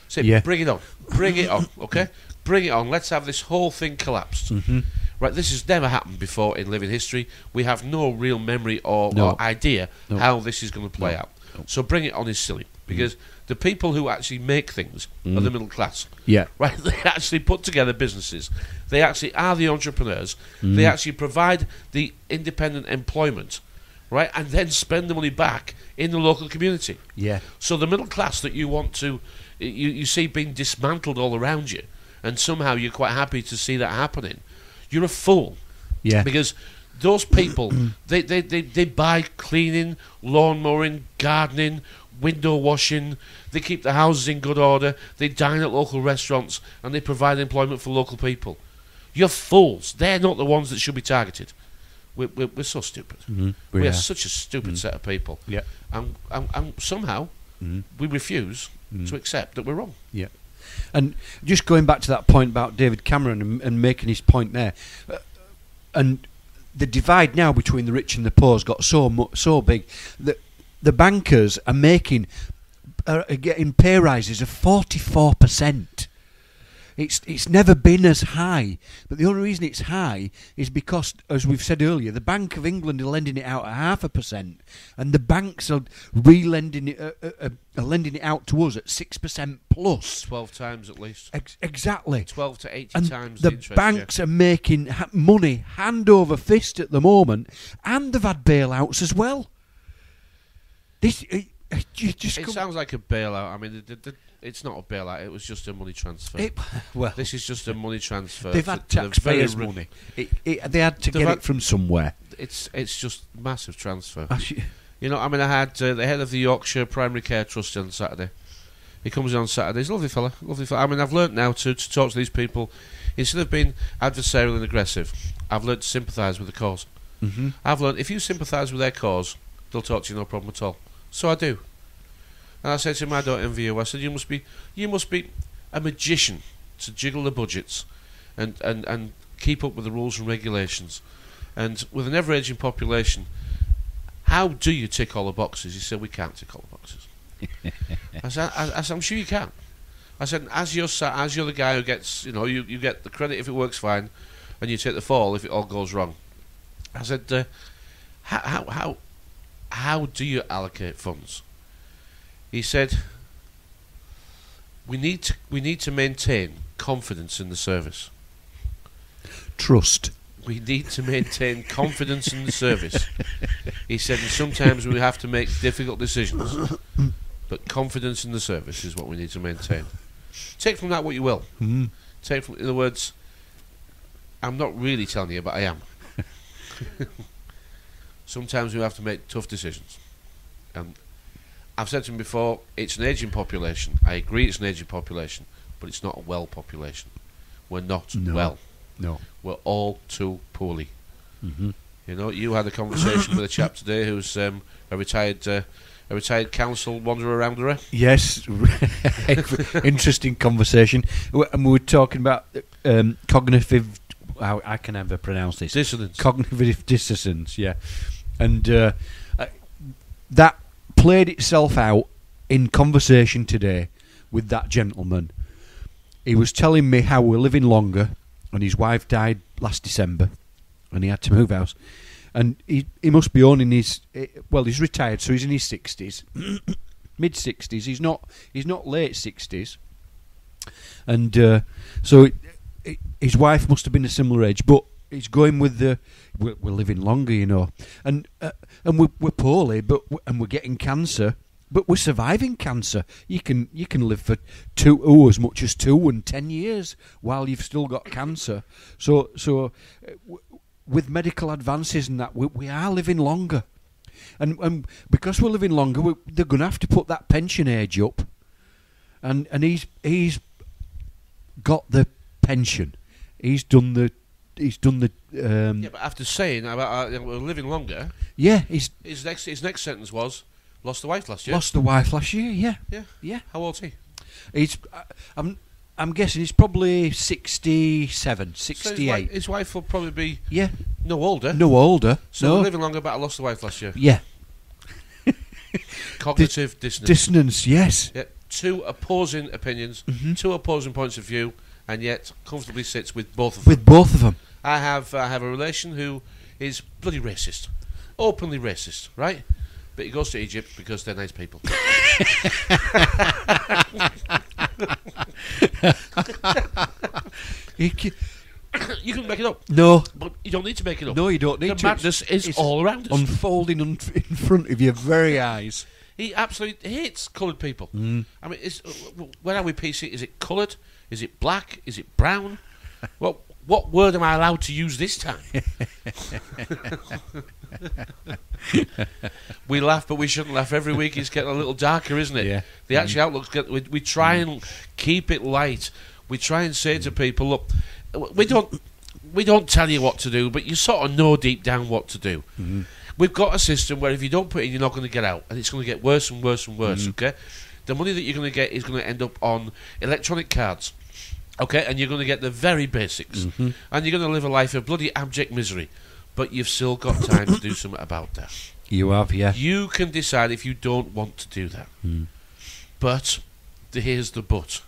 Speaker 2: Say, bring it on. Bring it on, okay? Bring it on. Let's have this whole thing collapsed. Right, this has never happened before in living history. We have no real memory or idea how this is going to play out. So bring it on is silly. Because the people who actually make things are the middle class. Yeah. Right? They actually put together businesses. They actually are the entrepreneurs. They actually provide the independent employment, right? And then spend the money back in the local community. Yeah. So the middle class that you want to, you see being dismantled all around you, and somehow you're quite happy to see that happening, you're a fool. Yeah. Because those people, they buy cleaning, lawn mowing, gardening, window washing, they keep the houses in good order, they dine at local restaurants, and they provide employment for local people. You're fools. They're not the ones that should be targeted. We're so stupid. We are such a stupid set of people. Yeah. And somehow we refuse to accept that we're wrong. Yeah.
Speaker 3: And just going back to that point about David Cameron and making his point there, and the divide now between the rich and the poor has got so big that the bankers are getting pay rises of 44%. It's never been as high, but the only reason it's high is because, as we've said earlier, the Bank of England are lending it out at 0.5%, and the banks are lending it out to us at 6% plus.
Speaker 2: 12 times at least.
Speaker 3: Exactly.
Speaker 2: 12 to 80
Speaker 3: and
Speaker 2: times
Speaker 3: the
Speaker 2: interest.
Speaker 3: Banks are making money hand over fist at the moment, and they've had bailouts as well.
Speaker 2: It sounds like a bailout. I mean, it's not a bailout. It was just a money transfer. This is just a money transfer.
Speaker 3: They've had taxpayers' money. They had to get it from somewhere.
Speaker 2: It's just massive transfer. You know, I mean, I had the head of the Yorkshire Primary Care Trust on Saturday. He comes in on Saturday. He's a lovely fella. I mean, I've learnt now to talk to these people. Instead of being adversarial and aggressive, I've learnt to sympathise with the cause. I've learnt if you sympathise with their cause, they'll talk to you no problem at all. So I do. And I said to him, I don't envy you. I said, you must be a magician to jiggle the budgets and keep up with the rules and regulations. And with an ever-aging population, how do you tick all the boxes? He said, we can't tick all the boxes. I said, I'm sure you can. I said, as you're the guy who gets, you get the credit if it works fine, and you take the fall if it all goes wrong. I said, how do you allocate funds? He said, we need to maintain confidence in the service.
Speaker 3: Trust.
Speaker 2: We need to maintain confidence in the service. He said, and sometimes we have to make difficult decisions, but confidence in the service is what we need to maintain. Take from that what you will. Take from, in other words, I'm not really telling you, but I am. Sometimes we have to make tough decisions. And I've said to him before, it's an ageing population. I agree it's an ageing population, but it's not a well population. We're not well. No. We're all too poorly. You know, you had a conversation with a chap today who's a retired council wanderer around her.
Speaker 3: Yes. Interesting conversation. And we were talking about cognitive... I can never pronounce this.
Speaker 2: Dissonance.
Speaker 3: Cognitive dissonance, yeah. And that played itself out in conversation today with that gentleman. He was telling me how we're living longer, and his wife died last December, and he had to move house. And he must be owning his... Well, he's retired, so he's in his 60s. Mid-60s. He's not late 60s. And so... his wife must have been a similar age, but he's going with the we're living longer, you know, and we're poorly, and we're getting cancer, but we're surviving cancer. You can live for as much as 2 and 10 years while you've still got cancer. So with medical advances and that, we are living longer, and because we're living longer, they're going to have to put that pension age up, and he's got the pension. He's done the.
Speaker 2: Yeah, but after saying about we're living longer,
Speaker 3: yeah,
Speaker 2: his next sentence was lost the wife last year.
Speaker 3: Lost the wife last year. Yeah.
Speaker 2: How old's he?
Speaker 3: He's. I'm guessing he's probably 67, 68.
Speaker 2: So his wife will probably be
Speaker 3: no
Speaker 2: older. So
Speaker 3: no.
Speaker 2: living longer, but I lost the wife last year.
Speaker 3: Yeah.
Speaker 2: Cognitive dissonance.
Speaker 3: Dissonance, yes.
Speaker 2: Yeah. 2 opposing opinions, 2 opposing points of view, and yet comfortably sits with both of them.
Speaker 3: With both of them.
Speaker 2: I have a relation who is bloody racist, openly racist, right? But he goes to Egypt because they're nice people. You can make it up.
Speaker 3: No.
Speaker 2: But you don't need to make it up.
Speaker 3: No, you don't need to.
Speaker 2: The madness is all around us.
Speaker 3: Unfolding in front of your very eyes.
Speaker 2: He absolutely hates coloured people. I mean, when are we PC? Is it coloured? Is it black? Is it brown? Well, what word am I allowed to use this time? We laugh, but we shouldn't laugh. Every week it's getting a little darker, isn't it?
Speaker 3: Yeah.
Speaker 2: The actual outlook's getting... We try and keep it light. We try and say to people, look, we don't tell you what to do, but you sort of know deep down what to do. We've got a system where if you don't put in, you're not going to get out, and it's going to get worse and worse and worse, okay? The money that you're going to get is going to end up on electronic cards, okay? And you're going to get the very basics. And you're going to live a life of bloody abject misery. But you've still got time to do something about that.
Speaker 3: You have, yeah.
Speaker 2: You can decide if you don't want to do that. But, here's the but.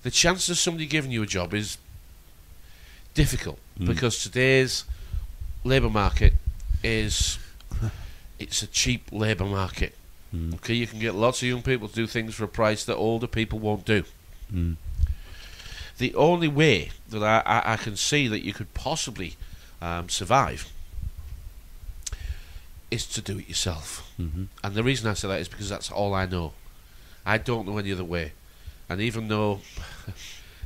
Speaker 2: The chance of somebody giving you a job is difficult. Because today's labour market is... It's a cheap labour market. Okay, you can get lots of young people to do things for a price that older people won't do. The only way that I can see that you could possibly survive is to do it yourself. And the reason I say that is because that's all I know. I don't know any other way. And even though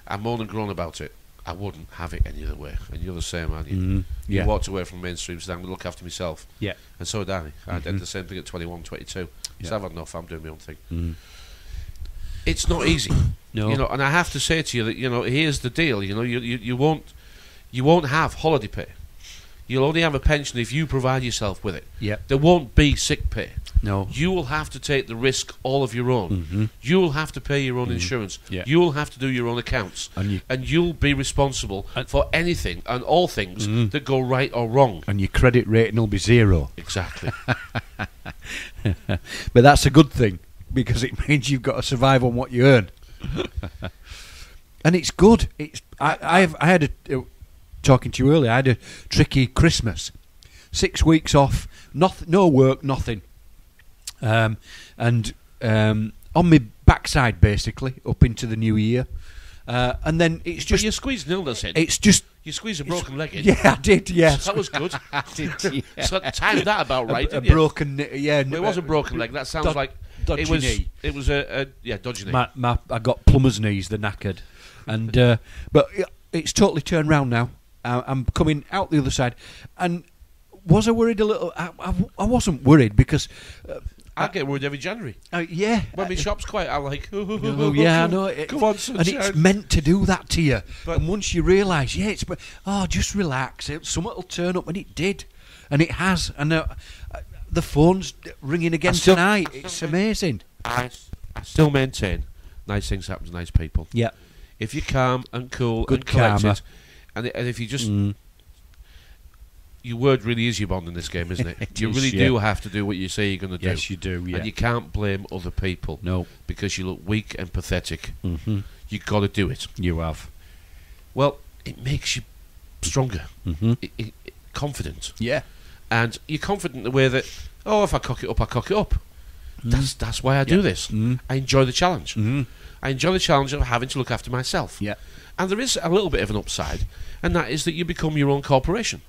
Speaker 2: I'm more than grown about it, I wouldn't have it any other way. And you're the same, aren't you? You walked away from mainstream, so I'm going to look after myself.
Speaker 3: Yeah.
Speaker 2: And so did I. I did the same thing at 21, 22. So I've had enough. I'm doing my own thing. It's not easy.
Speaker 3: No.
Speaker 2: You know, and I have to say to you that, you know, here's the deal. You know, you won't have holiday pay. You'll only have a pension if you provide yourself with it.
Speaker 3: Yep.
Speaker 2: There won't be sick pay.
Speaker 3: No.
Speaker 2: You will have to take the risk all of your own. You will have to pay your own insurance.
Speaker 3: Yeah.
Speaker 2: You will have to do your own accounts. And you'll be responsible for anything and all things that go right or wrong.
Speaker 3: And your credit rating will be 0.
Speaker 2: Exactly.
Speaker 3: But that's a good thing, because it means you've got to survive on what you earn. And it's good. I had talking to you earlier, I had a tricky Christmas. 6 weeks off, no work, nothing. And on my backside, basically, up into the new year. And then it's just...
Speaker 2: But you squeezed an illness in.
Speaker 3: It's just...
Speaker 2: You squeezed a broken leg in.
Speaker 3: Yeah, I did, yeah.
Speaker 2: That was good.
Speaker 3: I did, yeah.
Speaker 2: So timed that about right,
Speaker 3: a
Speaker 2: didn't you?
Speaker 3: broken... Yeah.
Speaker 2: Well, it was a broken leg. That sounds like...
Speaker 3: Dodgy knee.
Speaker 2: It was a dodgy knee.
Speaker 3: I got plumber's knees, they're knackered. And, but it's totally turned round now. I'm coming out the other side. And was I worried a little? I wasn't worried because...
Speaker 2: I get worried every January.
Speaker 3: Yeah.
Speaker 2: When my shop's quiet, I'm like...
Speaker 3: Oh, yeah, I know.
Speaker 2: Come on, sunshine.
Speaker 3: And it's meant to do that to you. And once you realise, just relax. Something will turn up, and it did. And it has. And the phone's ringing again tonight. It's amazing.
Speaker 2: I still maintain nice things happen to nice people.
Speaker 3: Yeah.
Speaker 2: If you're calm and cool
Speaker 3: Good
Speaker 2: and collected,
Speaker 3: karma.
Speaker 2: and if you just... Your word really is your bond in this game, isn't it? You really do have to do what you say you're going to do.
Speaker 3: Yes, you do, yeah.
Speaker 2: And you can't blame other people.
Speaker 3: No.
Speaker 2: Because you look weak and pathetic. You've got to do it.
Speaker 3: You have.
Speaker 2: Well, it makes you stronger. Confident.
Speaker 3: Yeah.
Speaker 2: And you're confident in the way that, if I cock it up, I cock it up. That's why I do this. I enjoy the challenge. I enjoy the challenge of having to look after myself.
Speaker 3: Yeah.
Speaker 2: And there is a little bit of an upside, and that is that you become your own corporation.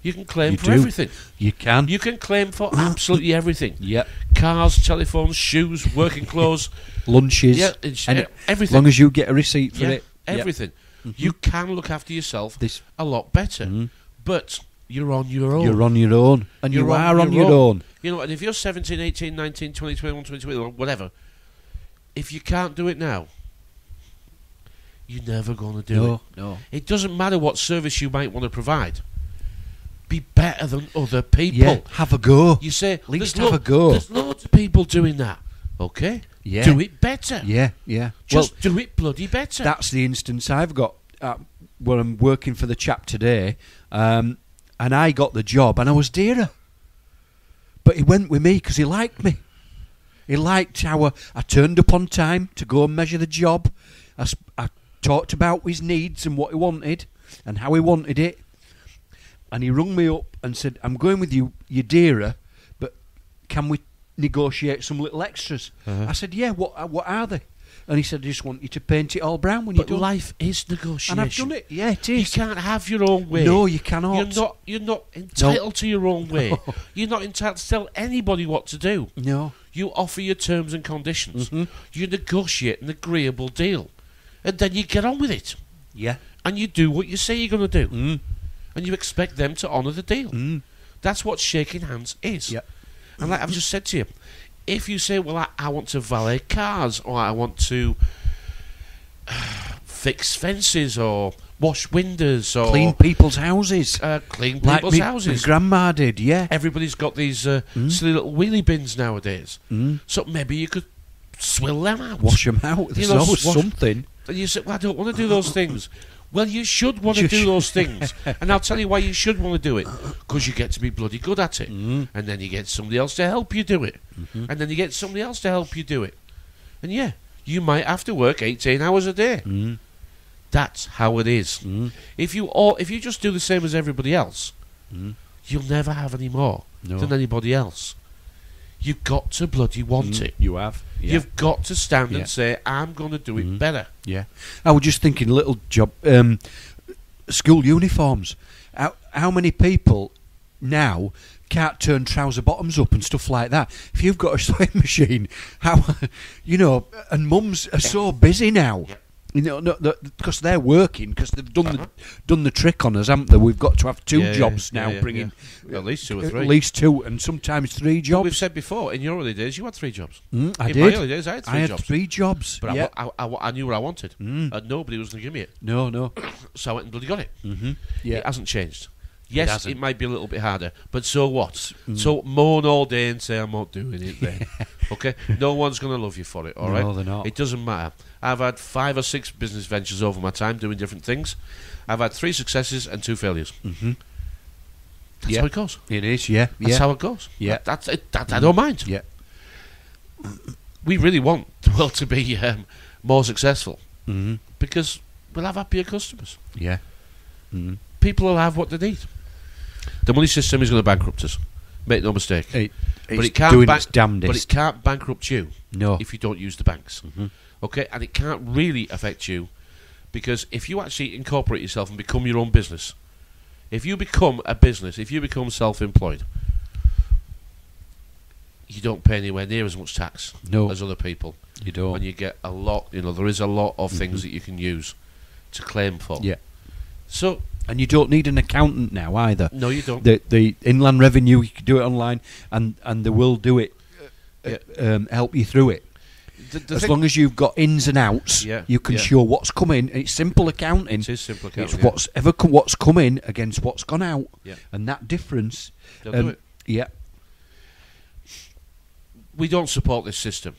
Speaker 2: You can claim for
Speaker 3: do.
Speaker 2: everything.
Speaker 3: You can.
Speaker 2: You can claim for absolutely everything.
Speaker 3: Yeah.
Speaker 2: Cars, telephones, shoes, working clothes.
Speaker 3: Lunches.
Speaker 2: Yeah, everything.
Speaker 3: As long as you get a receipt for it.
Speaker 2: Everything. You can look after yourself a lot better. But you're on your own.
Speaker 3: You're on your own. And you are on your own.
Speaker 2: You know, and if you're 17, 18, 19, 20, 21, 22, or whatever, if you can't do it now, you're never going to do it.
Speaker 3: No.
Speaker 2: It doesn't matter what service you might want to provide. Be better than other people.
Speaker 3: Yeah, have a go.
Speaker 2: You say,
Speaker 3: at least have a go.
Speaker 2: There's loads of people doing that. Okay?
Speaker 3: Yeah.
Speaker 2: Do it better.
Speaker 3: Yeah.
Speaker 2: Just do it bloody better.
Speaker 3: That's the instance I've got where I'm working for the chap today, and I got the job, and I was dearer. But he went with me because he liked me. He liked how I turned up on time to go and measure the job. I talked about his needs and what he wanted and how he wanted it. And he rung me up and said, I'm going with you, you're dearer, but can we negotiate some little extras? I said, yeah, what are they? And he said, I just want you to paint it all brown when you're done.
Speaker 2: Life is negotiation.
Speaker 3: And I've done it. Yeah, it is.
Speaker 2: You can't have your own way.
Speaker 3: No, you cannot.
Speaker 2: You're not entitled to your own way. You're not entitled to tell anybody what to do.
Speaker 3: No.
Speaker 2: You offer your terms and conditions. You negotiate an agreeable deal. And then you get on with it.
Speaker 3: Yeah.
Speaker 2: And you do what you say you're going to do. And you expect them to honour the deal. That's what shaking hands is.
Speaker 3: Yep.
Speaker 2: And like I've just said to you, if you say, well, I want to valet cars, or I want to fix fences, or wash windows, or
Speaker 3: clean people's houses.
Speaker 2: Clean people's houses.
Speaker 3: My grandma did, yeah.
Speaker 2: Everybody's got these silly little wheelie bins nowadays. So maybe you could swill them out.
Speaker 3: Wash them out. There's always something.
Speaker 2: And you say, well, I don't want to do those things. Well, you should want to do those things. And I'll tell you why you should want to do it. Because you get to be bloody good at it. And then you get somebody else to help you do it. And then you get somebody else to help you do it. And yeah, you might have to work 18 hours a day. That's how it is. If you just do the same as everybody else, you'll never have any more than anybody else. You've got to bloody want it.
Speaker 3: You have. Yeah.
Speaker 2: You've got to stand and say, I'm going to do it better.
Speaker 3: Yeah. I was just thinking, little job, school uniforms. How many people now can't turn trouser bottoms up and stuff like that? If you've got a sewing machine, and mums are so busy now. Because they're working, because they've done the trick on us, haven't they? We've got to have two jobs now, bringing
Speaker 2: at least 2 or 3.
Speaker 3: At least 2, and sometimes 3 jobs.
Speaker 2: Well, we've said before, in your early days, you had 3 jobs.
Speaker 3: I
Speaker 2: in
Speaker 3: did.
Speaker 2: my early days, I had 3 jobs.
Speaker 3: I had 3 jobs.
Speaker 2: But I knew what I wanted, and nobody was going to give me it.
Speaker 3: No.
Speaker 2: So I went and bloody got it.
Speaker 3: Yeah.
Speaker 2: It hasn't changed. Yes, it might be a little bit harder, but so what? So moan all day and say I'm not doing it then. Okay? No one's going to love you for it, all right?
Speaker 3: No, they're not.
Speaker 2: It doesn't matter. I've had 5 or 6 business ventures over my time doing different things. I've had 3 successes and 2 failures. That's how it goes.
Speaker 3: It is, yeah.
Speaker 2: That's how it goes.
Speaker 3: Yeah.
Speaker 2: That's it. I don't mind.
Speaker 3: Yeah.
Speaker 2: We really want the world to be more successful because we'll have happier customers.
Speaker 3: Yeah.
Speaker 2: People will have what they need. The money system is going to bankrupt us. Make no mistake. But it can't
Speaker 3: doing its damnedest.
Speaker 2: But it can't bankrupt you if you don't use the banks. Okay, and it can't really affect you because if you actually incorporate yourself and become your own business, if you become a business, if you become self-employed, you don't pay anywhere near as much tax as other people.
Speaker 3: You don't.
Speaker 2: And you get a lot. There is a lot of things that you can use to claim for.
Speaker 3: Yeah.
Speaker 2: So.
Speaker 3: And you don't need an accountant now either.
Speaker 2: No, you don't.
Speaker 3: The Inland Revenue, you can do it online, and they will do it, help you through it. As long as you've got ins and outs, you can show what's coming. It's simple accounting.
Speaker 2: It is simple accounting.
Speaker 3: It's what's coming against what's gone out, and that difference.
Speaker 2: They'll do it.
Speaker 3: Yeah.
Speaker 2: We don't support this system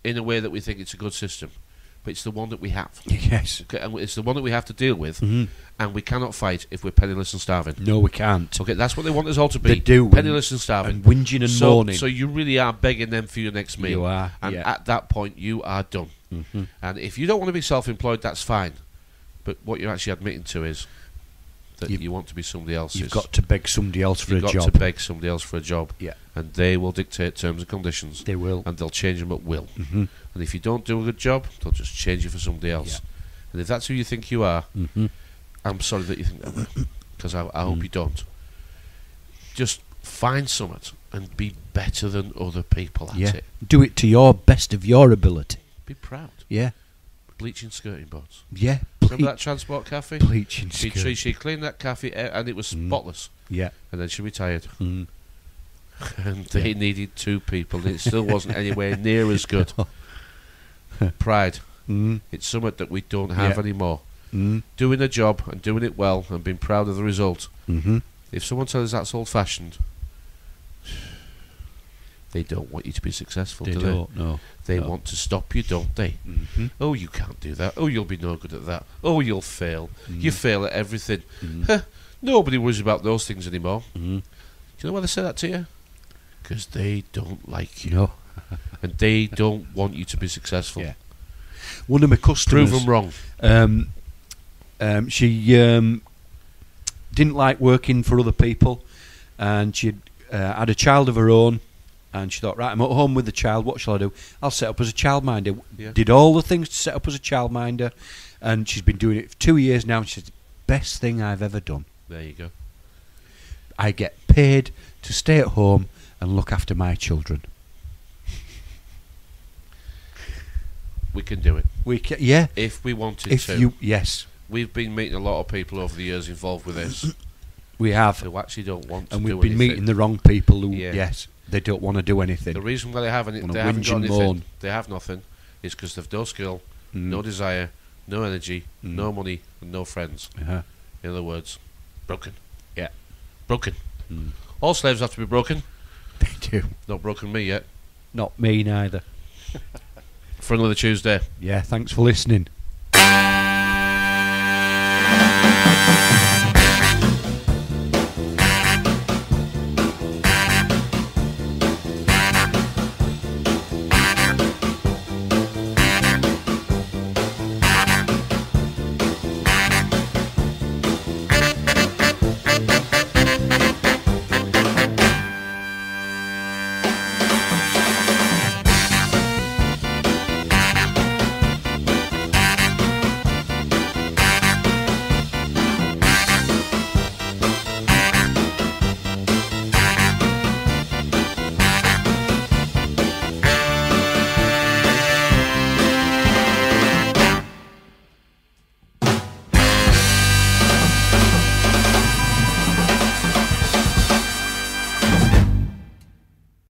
Speaker 2: in a way that we think it's a good system. But it's the one that we have.
Speaker 3: Yes.
Speaker 2: Okay, and it's the one that we have to deal with, and we cannot fight if we're penniless and starving.
Speaker 3: No, we can't.
Speaker 2: Okay, that's what they want us all to be.
Speaker 3: They do.
Speaker 2: Penniless and starving.
Speaker 3: And whinging and moaning.
Speaker 2: So you really are begging them for your next meal.
Speaker 3: You are,
Speaker 2: and at that point, you are done. And if you don't want to be self-employed, that's fine. But what you're actually admitting to is, that you want to be somebody else's.
Speaker 3: You've got to beg somebody else for a job.
Speaker 2: You've got to beg somebody else for a job.
Speaker 3: Yeah.
Speaker 2: And they will dictate terms and conditions.
Speaker 3: They will.
Speaker 2: And they'll change them at will.
Speaker 3: Mm-hmm.
Speaker 2: And if you don't do a good job, they'll just change you for somebody else.
Speaker 3: Yeah.
Speaker 2: And if that's who you think you are,
Speaker 3: Mm-hmm.
Speaker 2: I'm sorry that you think that, because I hope you don't. Just find something and be better than other people at it.
Speaker 3: Do it to your best of your ability.
Speaker 2: Be proud.
Speaker 3: Yeah.
Speaker 2: Bleaching skirting boards.
Speaker 3: Yeah.
Speaker 2: Remember that transport cafe?
Speaker 3: Bleaching skirting.
Speaker 2: She cleaned that cafe and it was spotless.
Speaker 3: Yeah.
Speaker 2: And then she retired.
Speaker 3: Mm.
Speaker 2: And they needed 2 people and it still wasn't anywhere near as good. Pride.
Speaker 3: Mm.
Speaker 2: It's something that we don't have anymore.
Speaker 3: Mm.
Speaker 2: Doing a job and doing it well and being proud of the result.
Speaker 3: Mm-hmm.
Speaker 2: If someone tells us that's old-fashioned, they don't want you to be successful, do they?
Speaker 3: No.
Speaker 2: They want to stop you, don't they?
Speaker 3: Mm-hmm.
Speaker 2: Oh, you can't do that. Oh, you'll be no good at that. Oh, you'll fail. You fail at everything. Nobody worries about those things anymore. Do you know why they say that to you? Because they don't like you.
Speaker 3: No.
Speaker 2: And they don't want you to be successful.
Speaker 3: Yeah. One of my customers...
Speaker 2: Prove them wrong.
Speaker 3: She didn't like working for other people, and she'd had a child of her own, and she thought, right, I'm at home with the child, what shall I do? I'll set up as a childminder.
Speaker 2: Yeah.
Speaker 3: Did all the things to set up as a childminder, and she's been doing it for 2 years now, and she said, best thing I've ever done.
Speaker 2: There you go.
Speaker 3: I get paid to stay at home and look after my children.
Speaker 2: We can do it.
Speaker 3: We can, yeah.
Speaker 2: If we wanted
Speaker 3: If
Speaker 2: to.
Speaker 3: you, yes.
Speaker 2: We've been meeting a lot of people over the years involved with this
Speaker 3: We have.
Speaker 2: who actually don't want to
Speaker 3: And
Speaker 2: do
Speaker 3: we've been
Speaker 2: anything.
Speaker 3: meeting the wrong people who,
Speaker 2: Yeah.
Speaker 3: yes, they don't want to do anything.
Speaker 2: The reason why they haven't,
Speaker 3: Wanna
Speaker 2: they haven't
Speaker 3: whinge
Speaker 2: got
Speaker 3: and
Speaker 2: anything,
Speaker 3: moan.
Speaker 2: they have nothing, is because they've no skill, no desire, no energy, no money, and no friends.
Speaker 3: Uh-huh.
Speaker 2: In other words, broken.
Speaker 3: Yeah.
Speaker 2: Broken. All slaves have to be broken.
Speaker 3: They do.
Speaker 2: Not broken me yet.
Speaker 3: Not me neither.
Speaker 2: For another Tuesday.
Speaker 3: Yeah, thanks for listening.